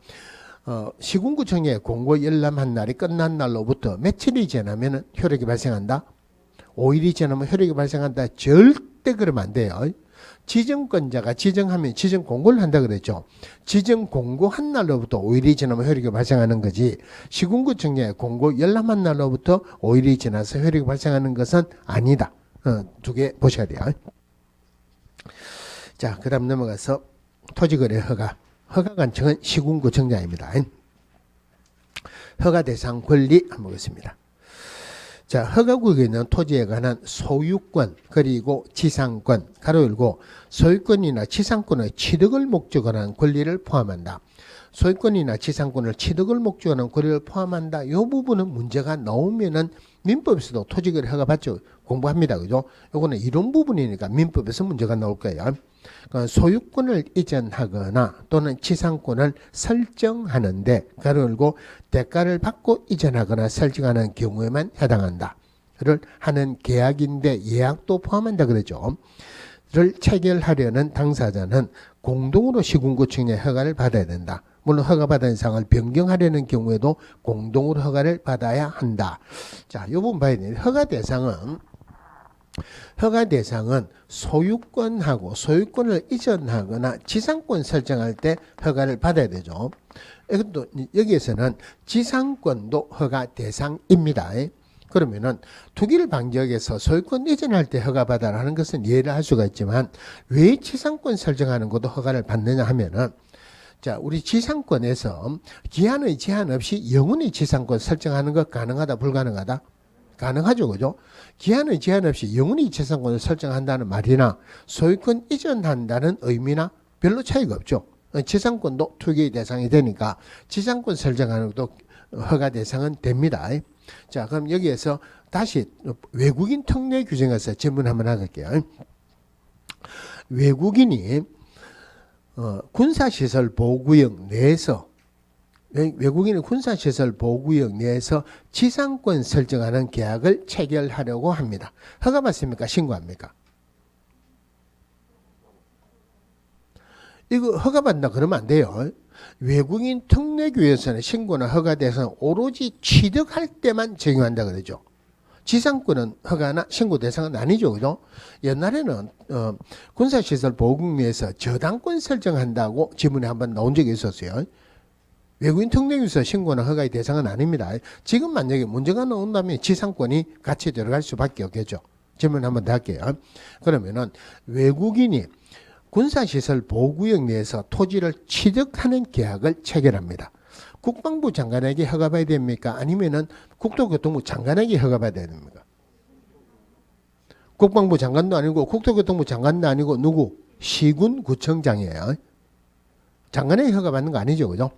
시군구청에 공고 열람한 날이 끝난 날로부터 며칠이 지나면은 효력이 발생한다. 5일이 지나면 효력이 발생한다. 절대 그러면 안 돼요. 지정권자가 지정하면 지정 공고를 한다 그랬죠. 지정 공고한 날로부터 5일이 지나면 효력이 발생하는 거지, 시군구청에 공고 열람한 날로부터 5일이 지나서 효력이 발생하는 것은 아니다. 두 개 보셔야 돼요. 자, 그 다음 넘어가서 토지거래 허가. 허가관청은 시군구청장입니다. 허가 대상 권리 한번 보겠습니다. 자, 허가구역에 있는 토지에 관한 소유권 그리고 지상권 가로 열고 소유권이나 지상권의 취득을 목적으로 하는 권리를 포함한다. 소유권이나 지상권을 취득을 목적으로 하는 권리를 포함한다. 이 부분은 문제가 나오면은 민법에서도 토지거래 허가 받죠. 공부합니다. 그죠? 요거는 이런 부분이니까 민법에서 문제가 나올 거예요. 그러니까 소유권을 이전하거나 또는 지상권을 설정하는데 가로 열고 대가를 받고 이전하거나 설정하는 경우에만 해당한다.를 하는 계약인데 예약도 포함한다 그러죠. 를 체결하려는 당사자는 공동으로 시군구청의 허가를 받아야 된다. 물론 허가받은 사항을 변경하려는 경우에도 공동으로 허가를 받아야 한다. 자, 이 부분 봐야 돼요. 허가 대상은 소유권하고 소유권을 이전하거나 지상권 설정할 때 허가를 받아야 되죠. 이것도 여기에서는 지상권도 허가 대상입니다. 그러면은 투기를 방지하기위해서 소유권 이전할 때 허가받아라 하는 것은 이해를 할 수가 있지만 왜 지상권 설정하는 것도 허가를 받느냐 하면은, 자, 우리 지상권에서 기한의 제한 없이 영원히 지상권 설정하는 것 가능하다 불가능하다? 가능하죠. 그죠? 기한의 제한 없이 영원히 지상권을 설정한다는 말이나 소유권 이전한다는 의미나 별로 차이가 없죠. 지상권도 투기 대상이 되니까 지상권 설정하는 것도 허가 대상은 됩니다. 자, 그럼 여기에서 다시 외국인 특례 규정에서 질문 한번 할게요. 외국인이 군사시설 보호구역 내에서 외국인이 군사시설 보호구역 내에서 지상권 설정하는 계약을 체결하려고 합니다. 허가받습니까? 신고합니까? 이거 허가받는다 그러면 안 돼요. 외국인 특례규에서는 신고나 허가 대상 오로지 취득할 때만 적용한다 그러죠. 지상권은 허가나 신고 대상은 아니죠. 그죠? 옛날에는 군사시설 보호구역 내에서 저당권 설정한다고 지문에 한번 나온 적이 있었어요. 외국인 특례규에서 신고나 허가의 대상은 아닙니다. 지금 만약에 문제가 나온다면 지상권이 같이 들어갈 수밖에 없겠죠. 질문 한번 더 할게요. 그러면은 외국인이 군사시설 보호구역 내에서 토지를 취득하는 계약을 체결합니다. 국방부 장관에게 허가받아야 됩니까? 아니면은 국토교통부 장관에게 허가받아야 됩니까? 국방부 장관도 아니고 국토교통부 장관도 아니고 누구? 시군구청장이에요. 장관에게 허가받는 거 아니죠. 그죠?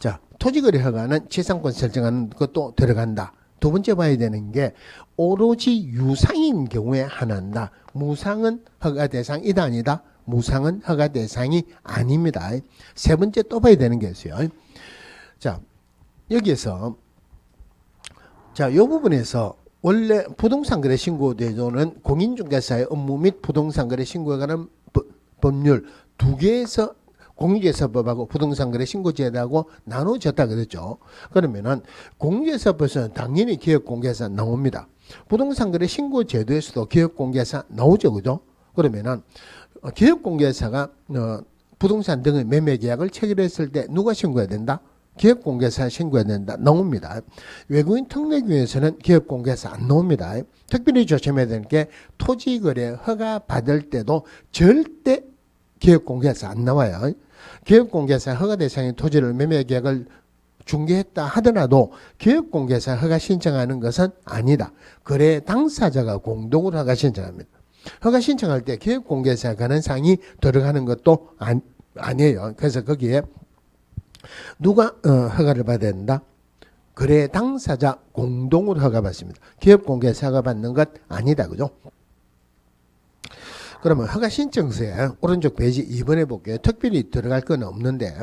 자, 토지거래 허가는 지상권 설정하는 것도 들어간다. 두 번째 봐야 되는 게 오로지 유상인 경우에 하나다. 무상은 허가 대상이다 아니다. 무상은 허가 대상이 아닙니다. 세 번째 또 봐야 되는 게 있어요. 자, 여기에서 이 부분에서 원래 부동산 거래 신고 제도는 공인중개사의 업무 및 부동산 거래 신고에 관한 법률 두 개에서 공인중개사법하고 부동산거래 신고제도하고 나눠졌다 그랬죠. 그러면은 공인중개사법에서는 당연히 기업공개사 나옵니다. 부동산거래 신고제도에서도 기업공개사 나오죠, 그죠? 그러면은 기업공개사가 부동산 등의 매매 계약을 체결했을 때 누가 신고해야 된다? 기업공개사 신고해야 된다. 나옵니다. 외국인 특례규에서는 기업공개사 안 나옵니다. 특별히 조심해야 되는 게 토지거래 허가 받을 때도 절대 기업공개사 안 나와요. 기업공개사 허가 대상인 토지를 매매 계약을 중개했다 하더라도 기업공개사 허가 신청하는 것은 아니다. 거래 당사자가 공동으로 허가 신청합니다. 허가 신청할 때 기업공개사에 관한 사항이 들어가는 것도 아니에요. 그래서 거기에 누가 허가를 받아야 된다? 거래 당사자 공동으로 허가받습니다. 기업공개사 허가받는 것 아니다. 그죠? 그러면 허가 신청서에 오른쪽 페이지 2번에 볼게요. 특별히 들어갈 건 없는데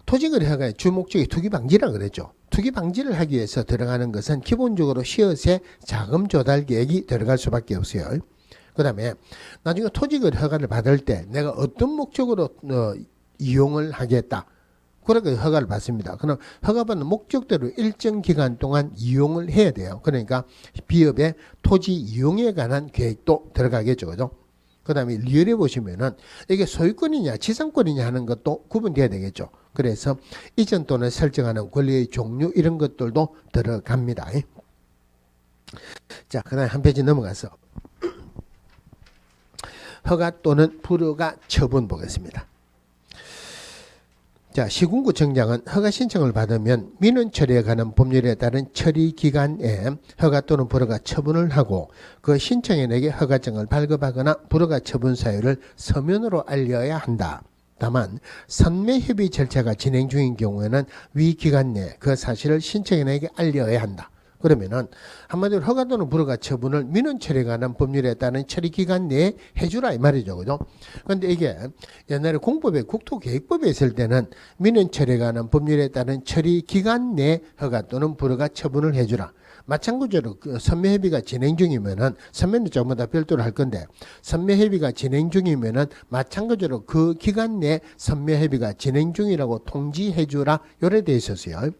토지거래 허가의 주목적이 투기 방지라 그랬죠. 투기 방지를 하기 위해서 들어가는 것은 기본적으로 시세 자금 조달 계획이 들어갈 수밖에 없어요. 그 다음에 나중에 토지거래 허가를 받을 때 내가 어떤 목적으로 이용을 하겠다. 그렇게 허가를 받습니다. 그럼 허가받는 목적대로 일정 기간 동안 이용을 해야 돼요. 그러니까 비업의 토지 이용에 관한 계획도 들어가겠죠. 그죠? 그 다음에 리얼에 보시면은 이게 소유권이냐 지상권이냐 하는 것도 구분돼야 되겠죠. 그래서 이전 또는 설정하는 권리의 종류 이런 것들도 들어갑니다. 자, 그 다음에 한 페이지 넘어가서 허가 또는 불허가 처분 보겠습니다. 자, 시군구청장은 허가 신청을 받으면 민원 처리에 관한 법률에 따른 처리 기간에 허가 또는 불허가 처분을 하고 그 신청인에게 허가증을 발급하거나 불허가 처분 사유를 서면으로 알려야 한다. 다만 선매협의 절차가 진행 중인 경우에는 위 기간 내에 그 사실을 신청인에게 알려야 한다. 그러면은 한마디로 허가 또는 불허가 처분을 민원 처리에 관한 법률에 따른 처리 기간 내에 해주라 이 말이죠, 그죠? 그런데 이게 옛날에 공법에 국토계획법에 있을 때는 민원 처리에 관한 법률에 따른 처리 기간 내에 허가 또는 불허가 처분을 해주라. 마찬가지로 그 선매협의가 진행 중이면은 선매는 전부 다 별도로 할 건데 선매협의가 진행 중이면은 마찬가지로 그 기간 내에 선매협의가 진행 중이라고 통지해주라 요래 돼 있었어요.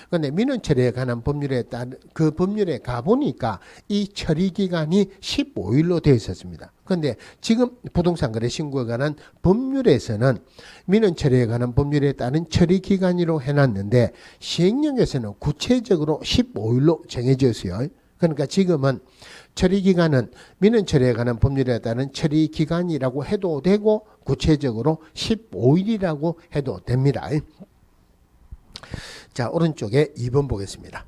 그런데 민원 처리에 관한 법률에 따른 그 법률에 가보니까 이 처리 기간이 15일로 되어 있었습니다. 그런데 지금 부동산 거래 신고에 관한 법률에서는 민원 처리에 관한 법률에 따른 처리 기간으로 해놨는데 시행령에서는 구체적으로 15일로 정해져 있어요. 그러니까 지금은 처리 기간은 민원 처리에 관한 법률에 따른 처리 기간이라고 해도 되고 구체적으로 15일이라고 해도 됩니다. 자, 오른쪽에 2번 보겠습니다.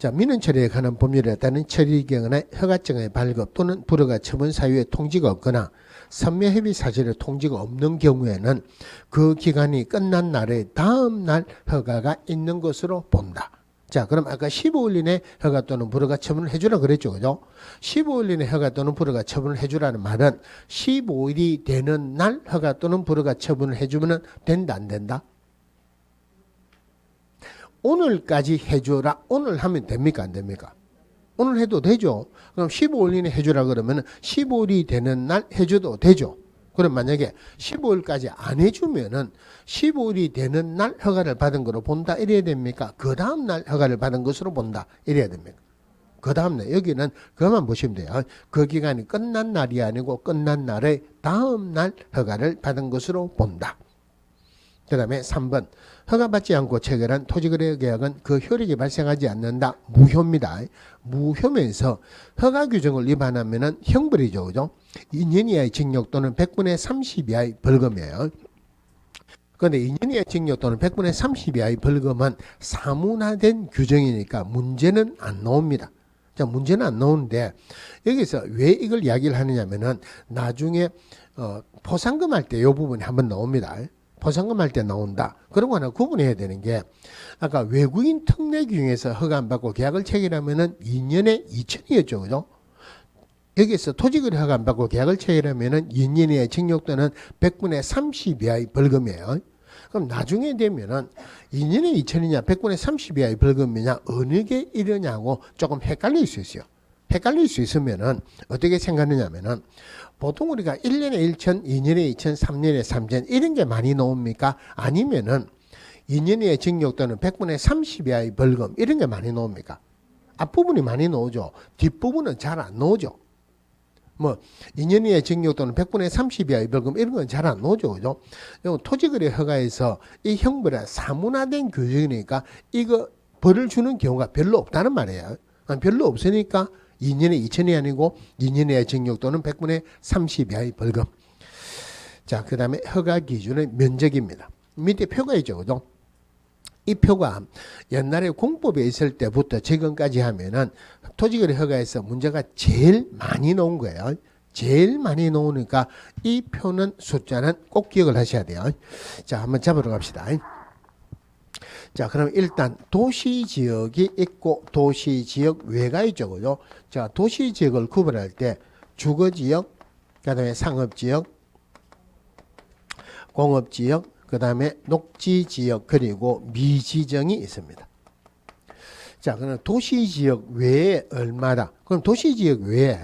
자, 민원 처리에 관한 법률에 따른 처리경이나 허가증의 발급 또는 불허가 처분 사유에 통지가 없거나 선매협의 사실에 통지가 없는 경우에는 그 기간이 끝난 날의 다음 날 허가가 있는 것으로 본다. 자, 그럼 아까 15일 이내 허가 또는 불허가 처분을 해주라 그랬죠. 그죠? 15일 이내 허가 또는 불허가 처분을 해주라는 말은 15일이 되는 날 허가 또는 불허가 처분을 해주면 된다, 안 된다? 오늘까지 해줘라. 오늘 하면 됩니까? 안 됩니까? 오늘 해도 되죠. 그럼 15일 이내 해주라 그러면 15일이 되는 날 해줘도 되죠. 그럼 만약에 15일까지 안 해주면은 15일이 되는 날 허가를 받은 거로 본다. 이래야 됩니까? 그 다음 날 허가를 받은 것으로 본다. 이래야 됩니까? 그 다음 날 여기는 그것만 보시면 돼요. 그 기간이 끝난 날이 아니고 끝난 날의 다음 날 허가를 받은 것으로 본다. 그 다음에 3번 허가받지 않고 체결한 토지거래 계약은 그 효력이 발생하지 않는다. 무효입니다. 무효면서 허가 규정을 위반하면 형벌이죠. 그죠? 2년 이하의 징역 또는 100분의 30 이하의 벌금이에요. 그런데 2년 이하의 징역 또는 100분의 30 이하의 벌금은 사문화된 규정이니까 문제는 안 나옵니다. 자, 문제는 안 나오는데 여기서 왜 이걸 이야기를 하느냐면은 나중에 포상금 할 때 이 부분이 한번 나옵니다. 포상금 할 때 나온다. 그런 거 하나 구분해야 되는 게 아까 외국인 특례 규정에서 허가 안 받고 계약을 체결하면은 2년에 2천이었죠. 그죠? 여기서 토지거래 허가 안 받고 계약을 체결하면은 2년 이하의 징역 또는 100분의 30 이하의 벌금이에요. 그럼 나중에 되면은 2년에 2천이냐 100분의 30 이하의 벌금이냐 어느 게 이러냐고 조금 헷갈릴 수 있어요. 헷갈릴 수 있으면은 어떻게 생각하느냐면은 보통 우리가 1년에 1천, 2년에 2천, 3년에 3천 이런 게 많이 나옵니까? 아니면은 2년에 징역 또는 100분의 30 이하의 벌금 이런 게 많이 나옵니까? 앞부분이 많이 나오죠. 뒷부분은 잘 안 나오죠. 뭐 2년 이하의 징역 또는 100분의 30 이하의 벌금 이런 건 잘 안 나오죠. 그죠? 토지거래 허가에서 이 형벌이 사문화된 규정이니까 이거 벌을 주는 경우가 별로 없다는 말이에요. 별로 없으니까 2년에 2천이 아니고 2년 이하의 징역 또는 100분의 30 이하의 벌금. 자, 그 다음에 허가 기준의 면적입니다. 밑에 표가 있죠. 그죠? 이 표가 옛날에 공법에 있을 때부터 지금까지 하면은 토지거래 허가에서 문제가 제일 많이 나온 거예요. 제일 많이 나오니까 이 표는 숫자는 꼭 기억을 하셔야 돼요. 자, 한번 잡으러 갑시다. 자, 그럼 일단 도시지역이 있고 도시지역 외가 있죠. 그죠? 자, 도시지역을 구분할 때 주거지역, 그 다음에 상업지역, 공업지역, 그 다음에 녹지지역, 그리고 미지정이 있습니다. 자, 그럼 도시지역 외에 얼마다? 그럼 도시지역 외에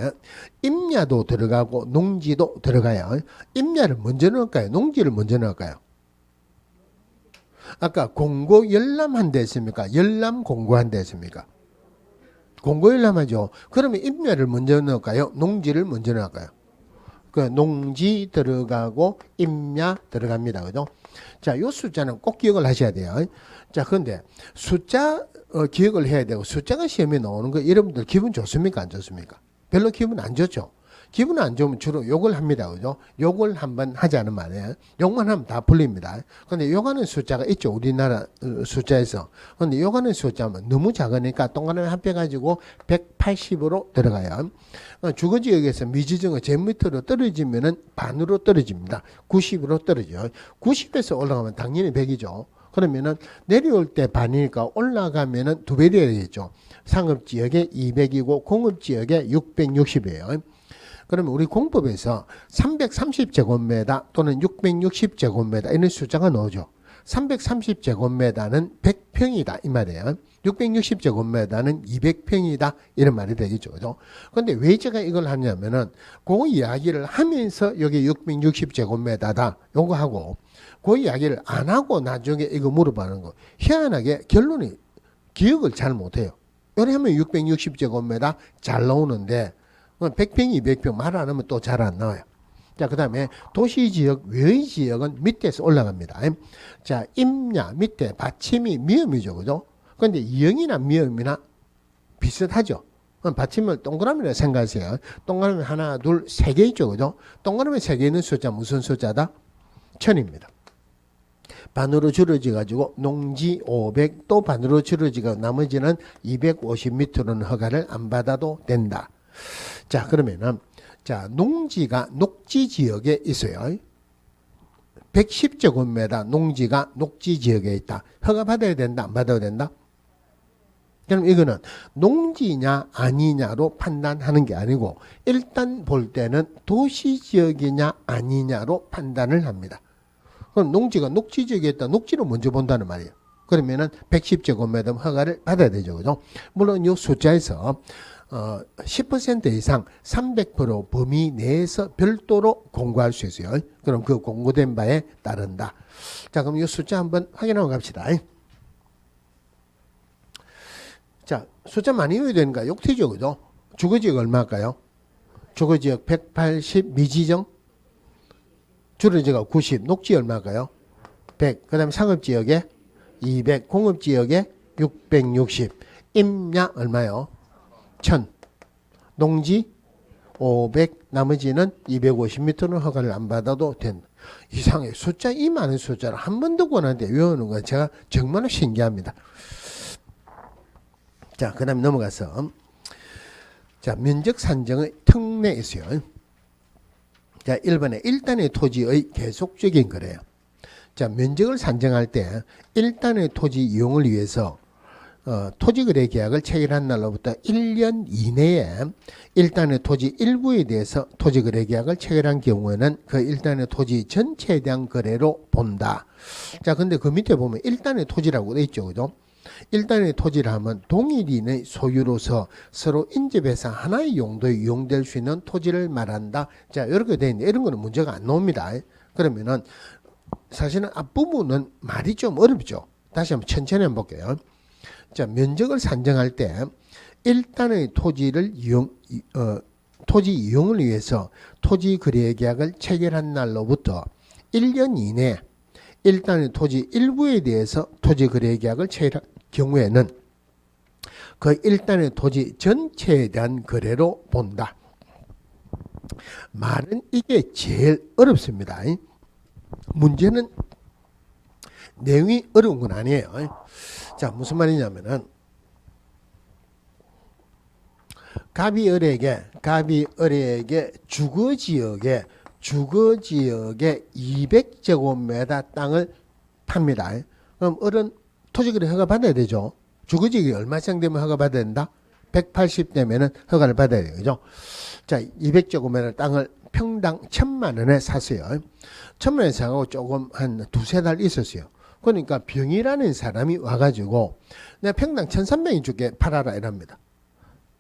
임야도 들어가고 농지도 들어가요. 임야를 먼저 넣을까요? 농지를 먼저 넣을까요? 아까 공고 열람한 데 했습니까? 열람 공고한 데 했습니까? 공고 열람하죠. 그러면 임야를 먼저 넣을까요? 농지를 먼저 넣을까요? 그 농지 들어가고 임야 들어갑니다. 그죠? 자, 요 숫자는 꼭 기억을 하셔야 돼요. 자, 그런데 숫자 기억을 해야 되고 숫자가 시험에 나오는 거 여러분들 기분 좋습니까? 안 좋습니까? 별로 기분 안 좋죠. 기분 안 좋으면 주로 욕을 합니다. 그죠? 욕을 한번 하자는 말이에요. 욕만 하면 다 풀립니다. 근데 욕하는 숫자가 있죠. 우리나라 숫자에서. 근데 욕하는 숫자는 너무 작으니까 동그라미 합해가지고 180으로 들어가요. 주거지역에서 미지정은 제일 밑으로 떨어지면은 반으로 떨어집니다. 90으로 떨어져요. 90에서 올라가면 당연히 100이죠. 그러면은 내려올 때 반이니까 올라가면은 두 배 되겠죠. 상업지역에 200이고 공업지역에 660이에요. 그러면 우리 공법에서 330제곱미터 또는 660제곱미터 이런 숫자가 나오죠. 330제곱미터는 100평이다 이 말이에요. 660제곱미터는 200평이다 이런 말이 되겠죠. 그죠? 근데 왜 제가 이걸 하냐면은 그 이야기를 하면서 여기 660제곱미터다 요거 하고 그 이야기를 안 하고 나중에 이거 물어보는 거 희한하게 결론이 기억을 잘 못해요. 요래 하면 660제곱미터 잘 나오는데 100평, 200평 말 안 하면 또 잘 안 나와요. 자, 그 다음에 도시지역, 외의 지역은 밑에서 올라갑니다. 자, 임야, 밑에 받침이 미음이죠. 그죠? 근데 이영이나 미음이나 비슷하죠. 받침을 동그라미라 생각하세요. 동그라미 하나, 둘, 세 개 있죠. 그죠? 동그라미 세 개 있는 숫자 무슨 숫자다? 1000입니다. 반으로 줄어져 가지고 농지 500 또 반으로 줄어지고 나머지는 250m는 허가를 안 받아도 된다. 자, 그러면은 자, 농지가 녹지 지역에 있어요. 110제곱미터 농지가 녹지 지역에 있다. 허가 받아야 된다, 안 받아도 된다? 그럼 이거는 농지냐 아니냐로 판단하는 게 아니고 일단 볼 때는 도시 지역이냐 아니냐로 판단을 합니다. 그럼 농지가 녹지 지역에 있다. 녹지로 먼저 본다는 말이에요. 그러면은 110제곱미터 허가를 받아야 되죠. 그죠? 물론 이 숫자에서 10% 이상 300% 범위 내에서 별도로 공고할 수 있어요. 그럼 그 공고된 바에 따른다. 자, 그럼 이 숫자 한번 확인하고 갑시다. 자, 숫자 많이 외워야 되는가? 욕티죠, 그죠? 주거지역 얼마일까요? 주거지역 180, 미지정? 주거지역 90, 녹지 얼마일까요? 100, 그 다음에 상업지역에 200, 공업지역에 660, 임야 얼마요? 1000, 농지 500, 나머지는 250m는 허가를 안 받아도 된다. 이상해. 숫자, 이 많은 숫자를 한 번도 권한데 외우는 건 제가 정말 신기합니다. 자, 그 다음에 넘어가서 자, 면적 산정의 특례 있어요. 자, 1번에 1단의 토지의 계속적인 거래요. 자, 면적을 산정할 때 1단의 토지 이용을 위해서 토지거래 계약을 체결한 날로부터 1년 이내에 1단의 토지 일부에 대해서 토지거래 계약을 체결한 경우에는 그 1단의 토지 전체에 대한 거래로 본다. 자, 근데 그 밑에 보면 1단의 토지라고 돼 있죠, 그죠? 1단의 토지를 하면 동일인의 소유로서 서로 인접해서 하나의 용도에 이용될 수 있는 토지를 말한다. 자, 이렇게 되어 있는데 이런 거는 문제가 안 나옵니다. 그러면은 사실은 앞부분은 말이 좀 어렵죠. 다시 한번 천천히 한번 볼게요. 자, 면적을 산정할 때 1단의 토지 이용을 위해서 토지 거래 계약을 체결한 날로부터 1년 이내 1단의 토지 일부에 대해서 토지 거래 계약을 체결한 경우에는 그 1단의 토지 전체에 대한 거래로 본다. 말은 이게 제일 어렵습니다. 문제는 내용이 어려운 건 아니에요. 자, 무슨 말이냐면은 갑이 을에게 주거지역에 200제곱미터 땅을 팝니다. 그럼 을은 토지거래 허가 받아야 되죠. 주거지역이 얼마 이상 되면 허가 받아야 된다? 180 되면은 허가를 받아야 돼요. 그죠? 자, 200제곱미터 땅을 평당 1000만 원에 샀어요. 1000만 원에 사고 조금 한 두세 달 있었어요. 그러니까 병이라는 사람이 와가지고 내가 평당 1300원 줄게 팔아라 이랍니다.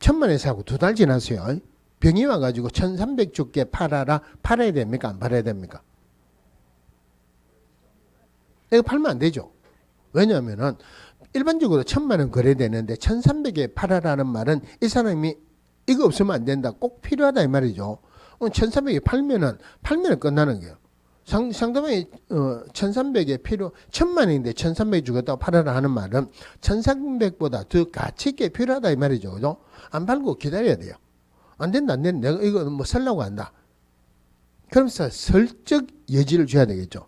1000만 원에 사고 두 달 지났어요. 병이 와가지고 1300 줄게 팔아라. 팔아야 됩니까? 안 팔아야 됩니까? 이거 팔면 안 되죠. 왜냐하면은 일반적으로 1000만 원 거래되는데 1300에 팔아라는 말은 이 사람이 이거 없으면 안 된다. 꼭 필요하다 이 말이죠. 1300에 팔면은 끝나는 거예요. 상대방이 1300에 필요 1000만 원인데 1300 주겠다고 팔아라 하는 말은 1300보다 더 가치 있게 필요하다 이 말이죠. 그죠? 안 팔고 기다려야 돼요. 안 된다. 내가 이거 뭐 살라고 한다. 그러면서 설적 여지를 줘야 되겠죠.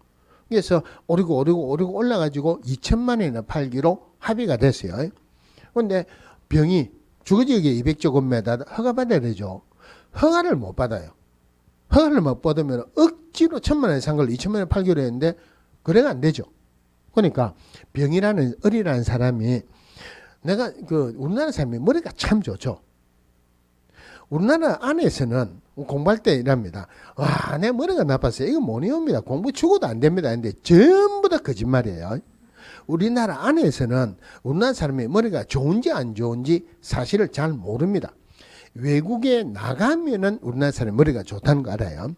그래서 오르고 올라가지고 2천만 원이나 팔기로 합의가 됐어요. 그런데 병이 주거지역에 200제곱미터 허가 받아야 되죠. 허가를 못 받아요. 허가를 못 받으면 억지로 1000만 원에 산 걸 2천만 원에 팔기로 했는데 거래가 안 되죠. 그러니까 병이라는 을이라는 사람이 내가 우리나라 사람이 머리가 참 좋죠. 우리나라 안에서는 공부할 때 이랍니다. 와, 내 머리가 나빴어요. 이거 못 외웁니다. 공부 죽어도 안 됩니다. 근데 전부 다 거짓말이에요. 우리나라 안에서는 우리나라 사람이 머리가 좋은지 안 좋은지 사실을 잘 모릅니다. 외국에 나가면은 우리나라 사람이 머리가 좋다는 거 알아요.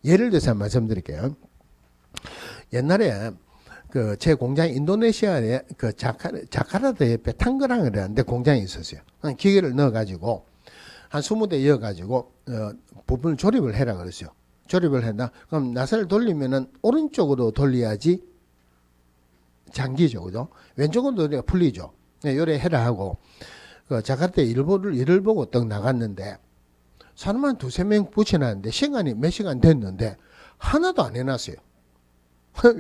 예를 들어서 말씀드릴게요. 옛날에 제 공장이 인도네시아에 자카르타 옆에 탕그랑을 하는데 공장이 있었어요. 기계를 넣어가지고 한 20대 이어가지고 부품을 조립을 해라 그랬어요. 조립을 한다. 그럼 나사를 돌리면은 오른쪽으로 돌려야지 잠기죠, 그죠? 왼쪽으로 돌려야 풀리죠. 네, 요래 해라 하고 자카르타 일을 보고 떡 나갔는데 사람 한 두세 명 붙여놨는데 시간이 몇 시간 됐는데 하나도 안 해놨어요.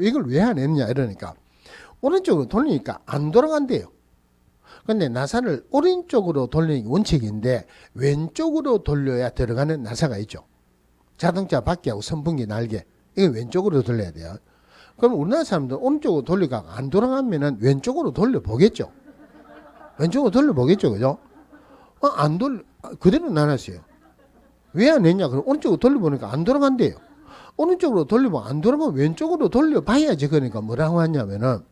이걸 왜 안 했냐 이러니까 오른쪽으로 돌리니까 안 돌아간대요. 근데 나사를 오른쪽으로 돌리는 게 원칙인데 왼쪽으로 돌려야 들어가는 나사가 있죠. 자동차 바퀴하고 선풍기 날개 이거 왼쪽으로 돌려야 돼요. 그럼 우리나라 사람들 오른쪽으로 돌리다가 안 돌아가면은 왼쪽으로 돌려보겠죠. 왼쪽으로 돌려보겠죠. 그죠? 안 돌려 그대로 나눴어요. 왜 안 했냐? 그럼 오른쪽으로 돌려보니까 안 돌아간대요. 오른쪽으로 돌려보면 안 돌아가면 왼쪽으로 돌려봐야지. 그러니까 뭐라고 하냐면은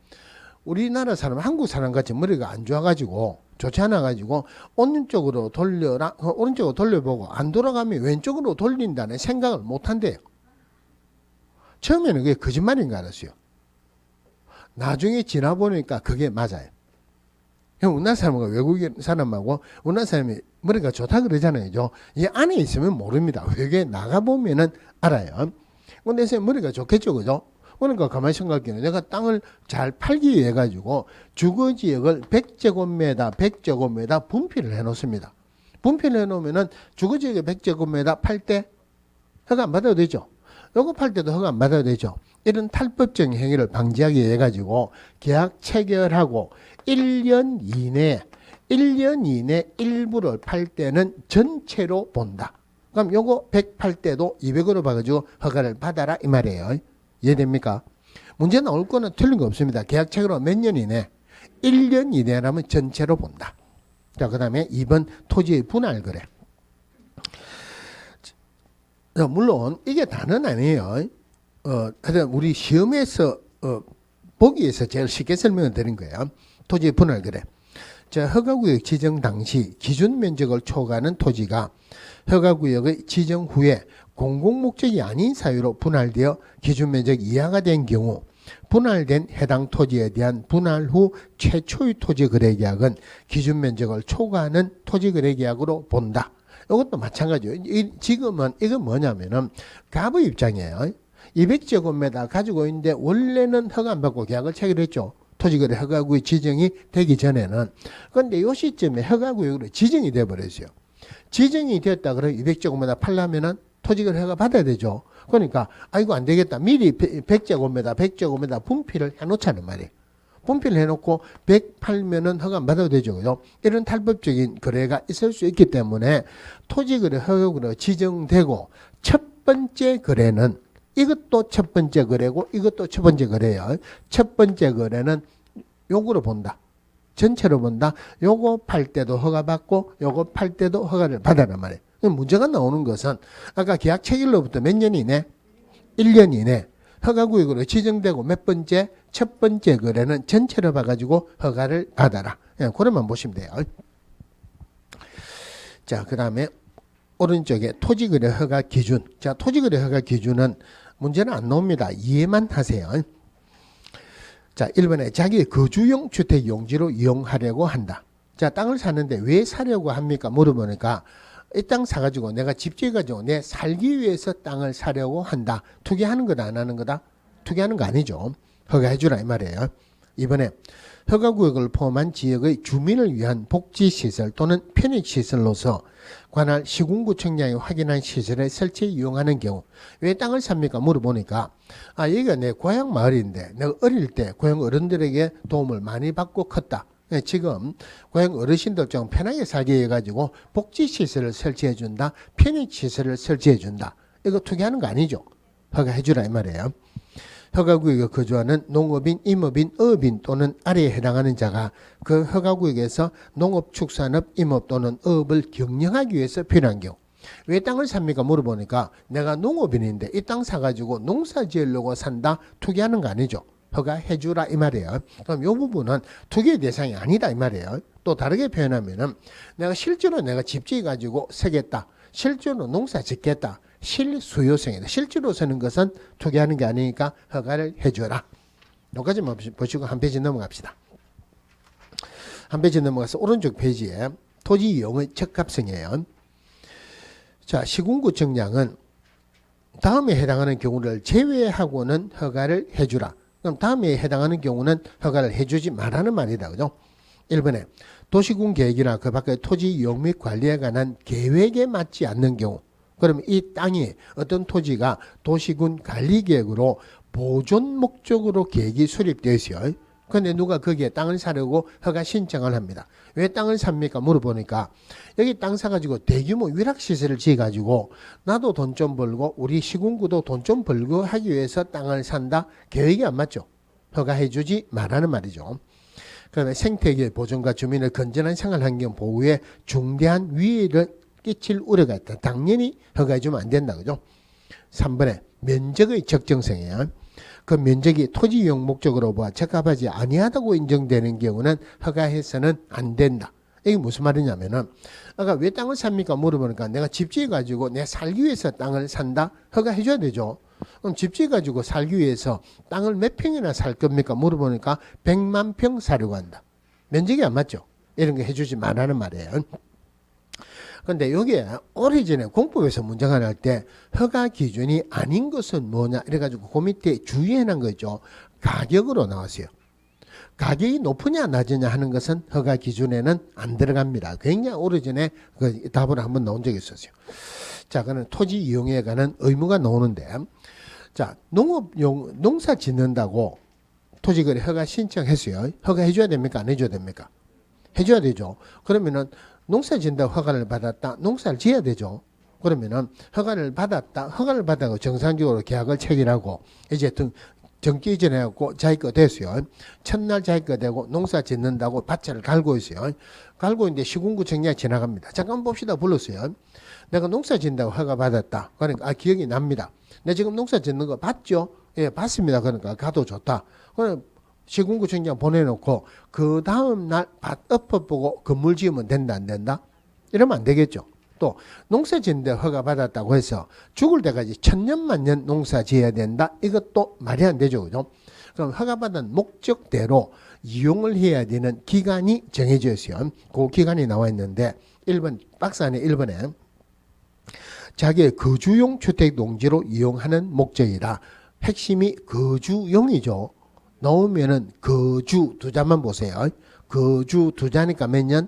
우리나라 사람, 한국 사람 같이 머리가 안 좋아가지고, 좋지 않아가지고, 오른쪽으로 돌려라, 오른쪽으로 돌려보고, 안 돌아가면 왼쪽으로 돌린다는 생각을 못 한대요. 처음에는 그게 거짓말인 거 알았어요. 나중에 지나보니까 그게 맞아요. 우리나라 사람과 외국인 사람하고, 우리나라 사람이 머리가 좋다 그러잖아요. 이 안에 있으면 모릅니다. 외국에 나가보면은 알아요. 근데 제 머리가 좋겠죠. 그죠? 그러니까 가만히 생각해요. 내가 땅을 잘 팔기 위해 가지고 주거지역을 100제곱미터, 100제곱미터 분필을 해놓습니다. 분필을 해놓으면은 주거지역에 100제곱미터 팔 때 허가 안 받아도 되죠. 요거 팔 때도 허가 안 받아도 되죠. 이런 탈법적인 행위를 방지하기 위해 가지고 계약 체결하고 1년 이내 일부를 팔 때는 전체로 본다. 그럼 요거 100 팔 때도 200으로 봐가지고 허가를 받아라 이 말이에요. 이해됩니까? 문제 나올 거는 틀린 거 없습니다. 계약 체결로 몇 년 이내? 1년 이내라면 전체로 본다. 자, 그 다음에 2번 토지의 분할 거래. 자, 물론 이게 다는 아니에요. 하여튼 우리 시험에서 보기에서 제일 쉽게 설명을 드린 거예요. 토지의 분할 거래. 자, 허가구역 지정 당시 기준 면적을 초과하는 토지가 허가구역의 지정 후에 공공목적이 아닌 사유로 분할되어 기준 면적 이하가 된 경우 분할된 해당 토지에 대한 분할 후 최초의 토지 거래 계약은 기준 면적을 초과하는 토지 거래 계약으로 본다. 이것도 마찬가지예요. 지금은 이건 뭐냐면은 갑의 입장이에요. 200제곱미터 가지고 있는데 원래는 허가 안 받고 계약을 체결했죠. 토지거래 허가구역 지정이 되기 전에는. 그런데 이 시점에 허가구역으로 지정이 돼버렸어요. 지정이 됐다 그러면 200제곱미터 팔려면은 토지거래 허가 받아야 되죠. 그러니까 아이고 안 되겠다. 미리 100제곱미터 분필을 해놓자는 말이에요. 분필을 해놓고 100 팔면은 허가 안 받아도 되죠. 그죠? 이런 탈법적인 거래가 있을 수 있기 때문에 토지거래 허가구역으로 지정되고 첫 번째 거래는 이것도 첫 번째 거래고 이것도 첫 번째 거래예요. 첫 번째 거래는 요거로 본다. 전체로 본다. 요거 팔 때도 허가받고 요거 팔 때도 허가를 받아란 말이에요. 문제가 나오는 것은 아까 계약 체결로부터 몇 년 이내? 1년 이내 허가구역으로 지정되고 몇 번째? 첫 번째 거래는 전체로 봐가지고 허가를 받아라. 그것만 보시면 돼요. 자, 그 다음에 오른쪽에 토지거래 허가 기준. 자, 토지거래 허가 기준은 문제는 안 나옵니다. 이해만 하세요. 자, 1번에 자기 거주용 주택 용지로 이용하려고 한다. 자, 땅을 사는데 왜 사려고 합니까? 물어보니까 이 땅 사가지고 내가 집 지어가지고 내 살기 위해서 땅을 사려고 한다. 투기하는 거다 안 하는 거다? 투기하는 거 아니죠. 허가해주라 이 말이에요. 이번에 허가구역을 포함한 지역의 주민을 위한 복지시설 또는 편익시설로서 관할 시군구청장이 확인한 시설에 설치 이용하는 경우 왜 땅을 삽니까? 물어보니까 여기가 내 고향 마을인데 내가 어릴 때 고향 어른들에게 도움을 많이 받고 컸다. 지금 고향 어르신들 좀 편하게 살게 해가지고 복지시설을 설치해준다. 편익시설을 설치해준다. 이거 투기하는 거 아니죠. 허가해주라 이 말이에요. 허가구역에 거주하는 농업인, 임업인, 어업인 또는 아래에 해당하는 자가 그 허가구역에서 농업축산업, 임업 또는 어업을 경영하기 위해서 필요한 경우 왜 땅을 삽니까? 물어보니까 내가 농업인인데 이 땅 사가지고 농사 지으려고 산다. 투기하는 거 아니죠. 허가해주라 이 말이에요. 그럼 이 부분은 투기의 대상이 아니다 이 말이에요. 또 다르게 표현하면은 내가 실제로 내가 집 지어가지고 세겠다. 실제로 농사 짓겠다. 실수요성이다. 실제로 쓰는 것은 투기하는 게 아니니까 허가를 해줘라. 여기까지만 보시고 한 페이지 넘어갑시다. 한 페이지 넘어가서 오른쪽 페이지에 토지 이용의 적합성이에요. 자, 시군구청장은 다음에 해당하는 경우를 제외하고는 허가를 해주라. 그럼 다음에 해당하는 경우는 허가를 해주지 말라는 말이다. 그죠? 1번에 도시군 계획이나 그 밖의 토지 이용 및 관리에 관한 계획에 맞지 않는 경우 그러면 이 땅이 어떤 토지가 도시군 관리계획으로 보존 목적으로 계획이 수립되어 있어요. 그런데 누가 거기에 땅을 사려고 허가 신청을 합니다. 왜 땅을 삽니까? 물어보니까 여기 땅 사가지고 대규모 위락시설을 지어가지고 나도 돈 좀 벌고 우리 시군구도 돈 좀 벌고 하기 위해서 땅을 산다? 계획이 안 맞죠. 허가해주지 말라는 말이죠. 그다음에 생태계 보존과 주민의 건전한 생활환경 보호에 중대한 위해를 끼칠 우려가 있다. 당연히 허가해주면 안 된다. 그죠? 3번에 면적의 적정성이에요. 그 면적이 토지 이용 목적으로 보아 적합하지 아니하다고 인정되는 경우는 허가해서는 안 된다. 이게 무슨 말이냐면은 아까 왜 땅을 삽니까? 물어보니까 내가 집 지어가지고 내가 살기 위해서 땅을 산다? 허가해줘야 되죠. 그럼 집 지어가지고 살기 위해서 땅을 몇 평이나 살 겁니까? 물어보니까 100만 평 사려고 한다. 면적이 안 맞죠? 이런 거 해주지 말라는 말이에요. 근데 여기에 오래전에 공법에서 문제가 날 때 허가 기준이 아닌 것은 뭐냐 이래가지고 그 밑에 주의해놓은 거죠. 가격으로 나왔어요. 가격이 높으냐 낮으냐 하는 것은 허가 기준에는 안 들어갑니다. 굉장히 오래전에 그 답으로 한번 나온 적이 있었어요. 자, 그는 토지 이용에 관한 의무가 나오는데, 자, 농사 짓는다고 토지거래 허가 신청했어요. 허가 해줘야 됩니까? 안 해줘야 됩니까? 해줘야 되죠. 그러면은 농사 짓는다고 허가를 받았다. 농사를 지어야 되죠. 그러면은 허가를 받았다. 허가를 받아서 정상적으로 계약을 체결하고 이제 정기 이전해갖고 자기 거 됐어요. 첫날 자기 거 되고 농사 짓는다고 밭을 갈고 있어요. 갈고 있는데 시군구 청약이 지나갑니다. 잠깐 봅시다. 불렀어요. 내가 농사 짓는다고 허가 받았다. 그러니까 기억이 납니다. 내가 지금 농사 짓는 거 봤죠? 예, 봤습니다. 그러니까 가도 좋다. 그럼 시군구 청약 보내놓고 그 다음 날 밭 엎어보고 건물 지으면 된다 안 된다? 이러면 안 되겠죠. 또 농사 짓는데 허가 받았다고 해서 죽을 때까지 천년만년 농사 지어야 된다? 이것도 말이 안 되죠. 그죠? 그럼 허가받은 목적대로 이용을 해야 되는 기간이 정해져 있어요. 그 기간이 나와 있는데 1번 박스 안에 1번에 자기의 거주용 주택 농지로 이용하는 목적이라 핵심이 거주용이죠. 나오면은 거주 두 자만 보세요. 거주 두 자니까 몇 년?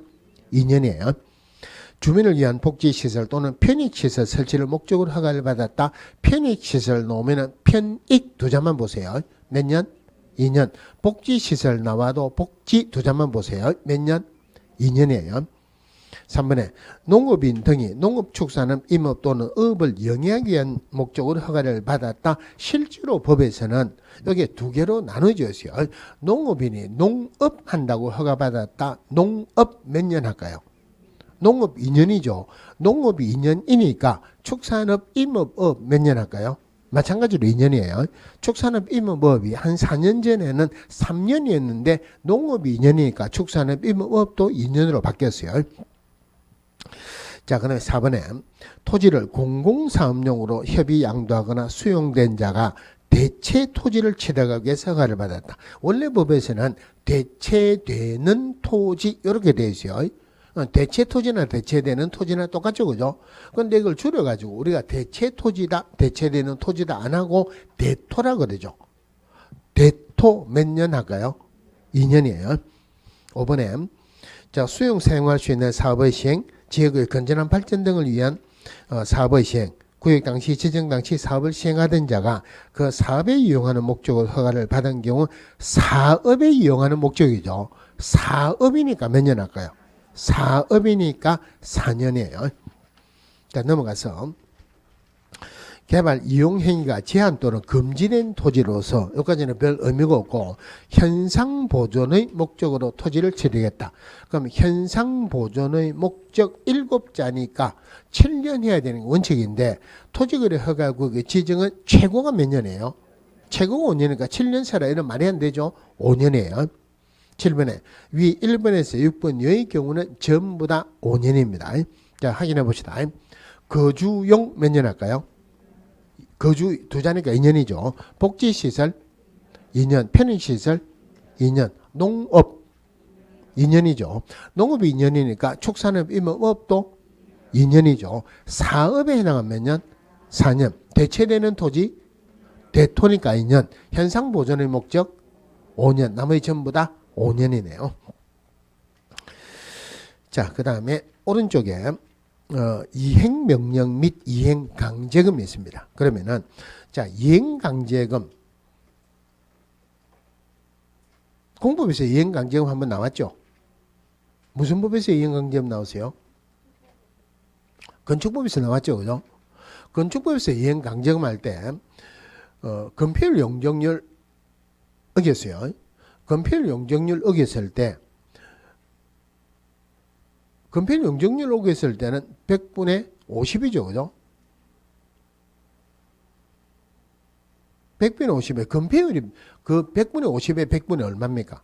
2년이에요. 주민을 위한 복지시설 또는 편익시설 설치를 목적으로 허가를 받았다. 편익시설 나오면은 편익 두 자만 보세요. 몇 년? 2년. 복지시설 나와도 복지 두 자만 보세요. 몇 년? 2년이에요. 3번에 농업인 등이 농업축산업 임업 또는 업을 영위하기 위한 목적으로 허가를 받았다. 실제로 법에서는 여기 두 개로 나눠져 있어요. 농업인이 농업한다고 허가받았다. 농업 몇 년 할까요? 농업 2년이죠. 농업이 2년이니까 축산업 임업업 몇 년 할까요? 마찬가지로 2년이에요. 축산업 임업업이 한 4년 전에는 3년이었는데 농업이 2년이니까 축산업 임업업도 2년으로 바뀌었어요. 자, 그다음에 4번에 토지를 공공사업용으로 협의 양도하거나 수용된 자가 대체 토지를 취득하기 위해서 허가를 받았다. 원래 법에서는 대체되는 토지 이렇게 되어 있어요. 대체 토지나 대체되는 토지나 똑같죠. 그죠? 그런데 이걸 줄여가지고 우리가 대체 토지다, 대체되는 토지다 안 하고 대토라 그러죠. 대토 몇 년 할까요? 2년이에요. 5번에 자, 수용 사용할 수 있는 사업의 시행, 지역의 건전한 발전 등을 위한 사업의 시행, 구역 당시, 지정 당시 사업을 시행하던 자가 그 사업에 이용하는 목적으로 허가를 받은 경우 사업에 이용하는 목적이죠. 사업이니까 몇 년 할까요? 사업이니까 4년이에요. 자, 넘어가서 개발 이용 행위가 제한 또는 금지된 토지로서 여기까지는 별 의미가 없고 현상 보존의 목적으로 토지를 취득했다. 그럼 현상 보존의 목적 7자니까 7년 해야 되는 원칙인데 토지거래 허가구역의 지정은 최고가 몇 년이에요? 최고가 5년이니까 7년 살아 이런 말이 안 되죠. 5년이에요. 7번에 위 1번에서 6번의 경우는 전부 다 5년입니다. 자, 확인해 봅시다. 거주용 몇 년 할까요? 거주 두 자니까 2년이죠. 복지시설 2년, 편의시설 2년, 농업 2년이죠. 농업이 2년이니까 축산업, 임업업도 2년이죠. 사업에 해당하면 몇 년? 4년. 대체되는 토지 대토니까 2년. 현상보존의 목적 5년. 나머지 전부 다 5년이네요. 자, 그 다음에 오른쪽에 이행명령 및 이행강제금이 있습니다. 그러면은 자, 이행강제금 공법에서 이행강제금 한번 나왔죠. 무슨 법에서 이행강제금 나오세요? 건축법에서 나왔죠. 그죠? 건축법에서 이행강제금 할 때 건폐율 용적률 어겼어요. 건폐율 용적률 어겼을 때 건폐율 용적률 어겼을 때는 100분의 50이죠. 그죠? 100분의 50에 건폐율이 그 100분의 50에 100분의 얼마입니까?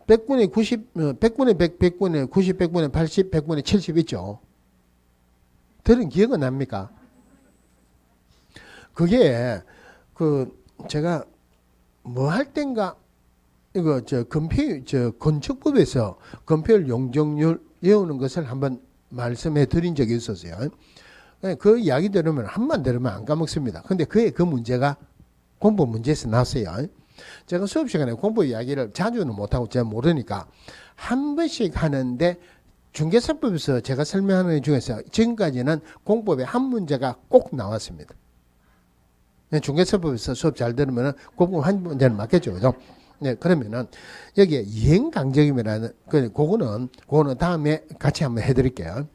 (100분의 90) (100분의 100) (100분의 90) (100분의 80) (100분의 70) 있죠. 들은 기억은 납니까? 그게 제가 뭐 할 땐가 이거 건축법에서 건폐율 용적률 외우는 것을 한번 말씀해 드린 적이 있었어요. 그 이야기 들으면 한번 들으면 안 까먹습니다. 근데 그 문제가 공법 문제에서 나왔어요. 제가 수업 시간에 공법 이야기를 자주는 못하고 제가 모르니까 한 번씩 하는데 중개사법에서 제가 설명하는 것 중에서 지금까지는 공법에 한 문제가 꼭 나왔습니다. 중개사법에서 수업 잘 들으면 공법 한 문제는 맞겠죠. 그죠? 네, 그러면은 여기에 이행강제금이라는 그거는 다음에 같이 한번 해드릴게요.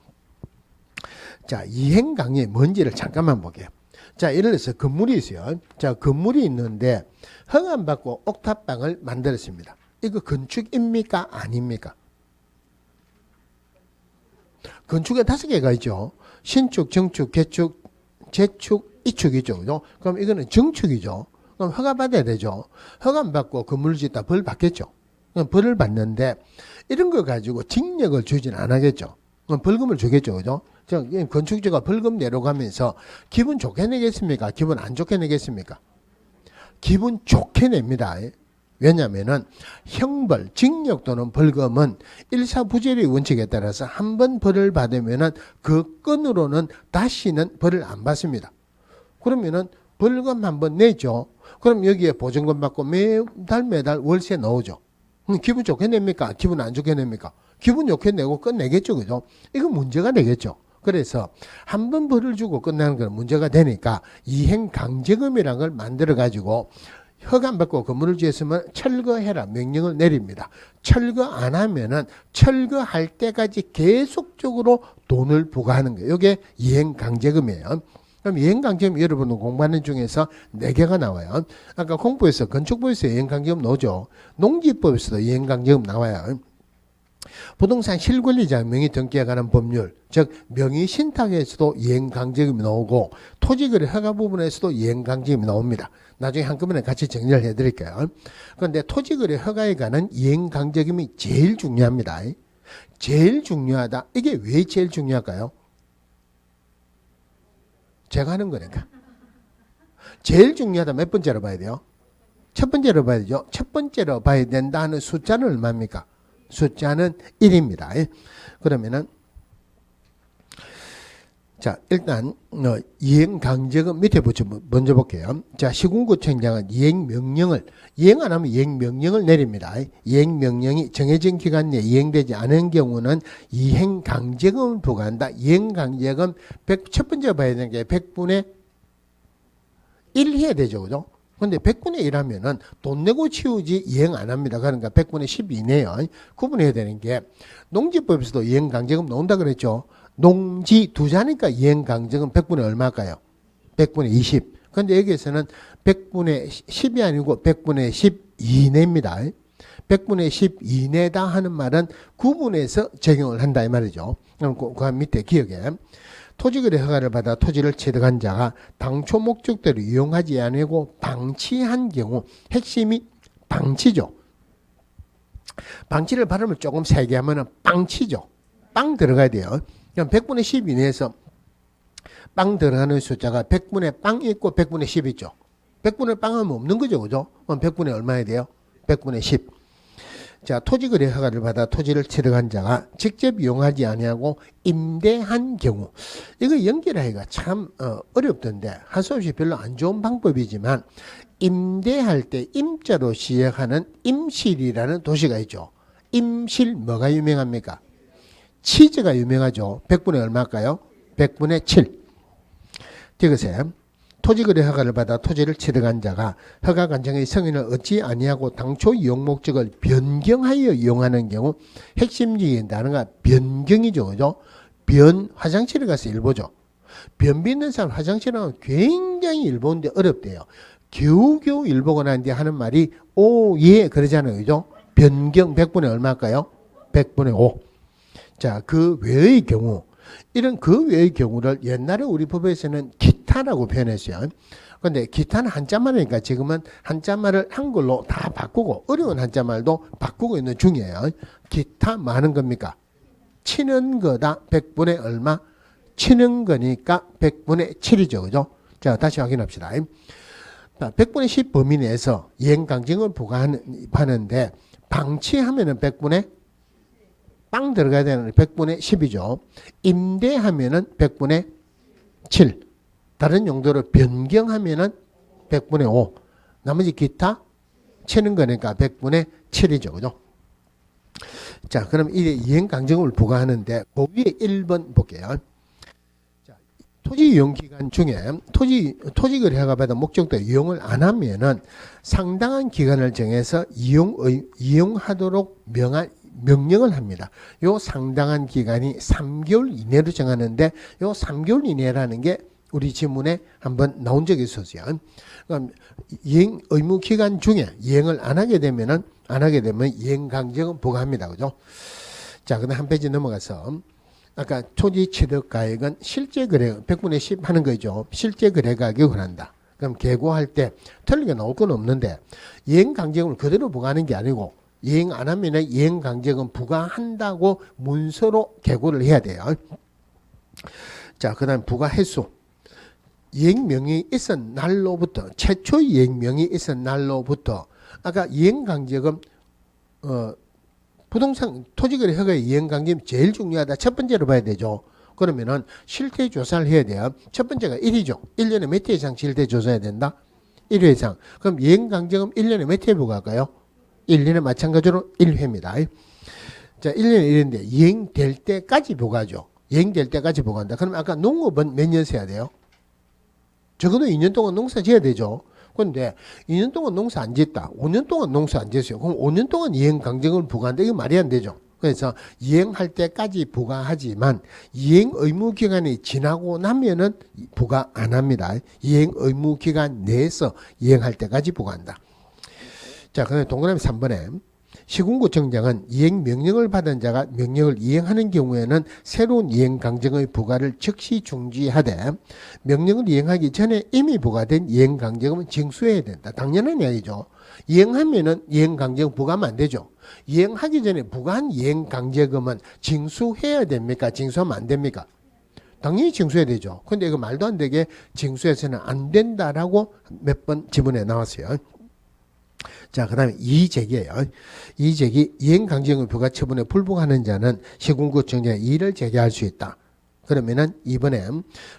자, 이행강제금이 뭔지를 잠깐만 볼게요. 자, 예를 들어서 건물이 있어요. 자, 건물이 있는데 허가받고 옥탑방을 만들었습니다. 이거 건축입니까? 아닙니까? 건축에 5개가 있죠. 신축, 정축, 개축, 재축, 이축이죠. 그죠? 그럼 이거는 정축이죠. 그럼 허가 받아야 되죠. 허가 안 받고 건물을 짓다 벌 받겠죠. 그럼 벌을 받는데 이런 거 가지고 징역을 주진 안 하겠죠. 그럼 벌금을 주겠죠. 그죠? 건축주가 벌금 내려가면서 기분 좋게 내겠습니까? 기분 안 좋게 내겠습니까? 기분 좋게 냅니다. 왜냐하면은 형벌, 징역 또는 벌금은 일사부재의 원칙에 따라서 한 번 벌을 받으면은 그 건으로는 다시는 벌을 안 받습니다. 그러면은 벌금 한 번 내죠. 그럼 여기에 보증금 받고 매달 월세 나오죠. 기분 좋게 냅니까? 기분 안 좋게 냅니까? 기분 좋게 내고 끝내겠죠. 그죠? 이거 문제가 되겠죠. 그래서 한 번 벌을 주고 끝나는 건 문제가 되니까 이행강제금이라는 걸 만들어 가지고 허가 안 받고 건물을 지었으면 철거해라 명령을 내립니다. 철거 안 하면은 철거할 때까지 계속적으로 돈을 부과하는 거예요. 이게 이행강제금이에요. 그럼 이행강제금 여러분은 공부하는 중에서 4개가 나와요. 아까 공부에서 건축법에서 이행강제금 나오죠. 농지법에서도 이행강제금 나와요. 부동산 실권리자 명의 등기에 관한 법률, 즉 명의신탁에서도 이행강제금이 나오고 토지거래 허가 부분에서도 이행강제금이 나옵니다. 나중에 한꺼번에 같이 정리를 해드릴게요. 그런데 토지거래 허가에 관한 이행강제금이 제일 중요합니다. 제일 중요하다. 이게 왜 제일 중요할까요? 제가 하는 거니까. 제일 중요하다 몇 번째로 봐야 돼요? 첫 번째로 봐야 되죠. 첫 번째로 봐야 된다 하는 숫자는 얼마입니까? 숫자는 1입니다. 그러면은 자, 일단 이행강제금 밑에 먼저 볼게요. 자, 시군구청장은 이행명령을 이행 안 하면 이행명령을 내립니다. 이행명령이 정해진 기간 내에 이행되지 않은 경우는 이행강제금을 부과한다. 이행강제금 첫 번째 봐야 되는 게 100분의 1 해야 되죠. 그죠? 근데 100분의 1 하면은 돈 내고 치우지 이행 안 합니다. 그러니까 100분의 10 이내요. 구분해야 되는 게 농지법에서도 이행강제금 나온다 그랬죠. 농지 두자니까 이행강제금 100분의 얼마일까요? 100분의 20. 근데 여기에서는 100분의 10이 아니고 100분의 10 이내입니다. 100분의 10 이내다 하는 말은 구분해서 적용을 한다 이 말이죠. 그럼 그 밑에 기억에 토지거래 허가를 받아 토지를 취득한 자가 당초 목적대로 이용하지 아니고 방치한 경우 핵심이 방치죠. 방치를 발음을 조금 세게 하면은 빵치죠. 빵 들어가야 돼요. 그럼 100분의 10 이내에서 빵 들어가는 숫자가 100분의 빵 있고 100분의 10 있죠. 100분의 빵 하면 없는 거죠. 그죠? 그럼 100분의 얼마야 돼요? 100분의 10. 자, 토지거래 허가를 받아 토지를 취득한 자가 직접 이용하지 아니하고 임대한 경우. 이거 연결하기가 참 어렵던데 할 수 없이 별로 안 좋은 방법이지만 임대할 때 임자로 시작하는 임실이라는 도시가 있죠. 임실 뭐가 유명합니까? 치즈가 유명하죠. 100분의 얼마일까요? 100분의 7. 이것에 토지거래 허가를 받아 토지를 취득한 자가 허가 관청의 승인을 얻지 아니하고 당초 이용 목적을 변경하여 이용하는 경우 핵심적인 단어가 변경이죠. 그죠? 화장실에 가서 일보죠. 변 빚는 사람 화장실에 가면 굉장히 일보는데 어렵대요. 겨우겨우 일보고 난 뒤에 하는 말이 오, 예, 그러잖아요. 그죠? 변경 100분의 얼마일까요? 100분의 5. 자, 그 외의 경우, 이런 그 외의 경우를 옛날에 우리 법에서는 기타라고 표현했어요. 근데 기타는 한자말이니까 지금은 한자말을 한글로 다 바꾸고 어려운 한자말도 바꾸고 있는 중이에요. 기타 많은 겁니까? 치는 거다 100분의 얼마? 치는 거니까 100분의 7이죠. 그죠? 자, 다시 확인합시다. 100분의 10 범위 내에서 이행강정을 부과하는데 방치하면은 100분의 빵 들어가야 되는 100분의 10이죠. 임대하면은 100분의 7. 다른 용도로 변경하면은 100분의 5. 나머지 기타 치는 거니까 100분의 7이죠. 그죠? 자, 그럼 이게 이행강정을 부과하는데 그 위에 1번 볼게요. 자, 토지 이용 기간 중에 토지거래 허가 받은 목적도 이용을 안 하면은 상당한 기간을 정해서 이용하도록 명령을 합니다. 요 상당한 기간이 3개월 이내로 정하는데 요 3개월 이내라는 게 우리 지문에 한번 나온 적이 있었어요. 그럼 이행 의무 기간 중에 이행을 안 하게 되면 이행 강정은 부과합니다. 그죠? 자, 그다음 한 페이지 넘어가서 아까 토지 취득 가액은 실제 거래 100분의 10 하는 거죠. 실제 거래 가격을 한다. 그럼 계고할 때 틀리게 나올 건 없는데 이행 강정을 그대로 부과하는 게 아니고 이행 안 하면 이행 강정은 부과한다고 문서로 계고를 해야 돼요. 자, 그다음 부과 횟수. 이행명이 있은 날로부터 최초 이행명이 있은 날로부터 아까 이행강정은 부동산 토지거래 허가의 이행강정이 제일 중요하다. 첫 번째로 봐야 되죠. 그러면은 실태 조사를 해야 돼요. 첫 번째가 1이죠. 1년에 몇 회 이상 실태 조사해야 된다? 1회 이상. 그럼 이행강정은 1년에 몇 회 부과할까요? 1년에 마찬가지로 1회입니다. 자, 1년에 1회인데 이행될 때까지 부과하죠. 이행될 때까지 부과한다. 그럼 아까 농업은 몇 년 세야 돼요? 적어도 2년 동안 농사 지어야 되죠. 그런데 2년 동안 농사 안 짓다. 5년 동안 농사 안 지었어요. 그럼 5년 동안 이행 강정을 부과한다. 이거 말이 안 되죠. 그래서 이행할 때까지 부과하지만 이행 의무 기간이 지나고 나면은 부과 안 합니다. 이행 의무 기간 내에서 이행할 때까지 부과한다. 자, 그다음에 동그라미 3번에 시군구청장은 이행 명령을 받은 자가 명령을 이행하는 경우에는 새로운 이행 강정의 부과를 즉시 중지하되 명령을 이행하기 전에 이미 부과된 이행 강정은 징수해야 된다. 당연한 이야기죠. 이행하면은 이행 강정 부과하면 안 되죠. 이행하기 전에 부과한 이행 강제금은 징수해야 됩니까? 징수하면 안 됩니까? 당연히 징수해야 되죠. 근데 이거 말도 안 되게 징수해서는 안 된다라고 몇 번 지문에 나왔어요. 자, 그 다음에 이의제기예요. 이의제기, 이행강정의 부과처분에 불복하는 자는 시군구청장에 이의를 제기할 수 있다. 그러면은 이번에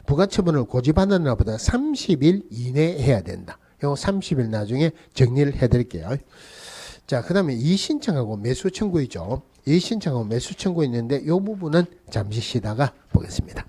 부과처분을 고집하는 날보다 30일 이내에 해야 된다. 요 30일 나중에 정리를 해드릴게요. 자, 그 다음에 이의신청하고 매수청구 있죠. 이의신청하고 매수청구 있는데 이 부분은 잠시 쉬다가 보겠습니다.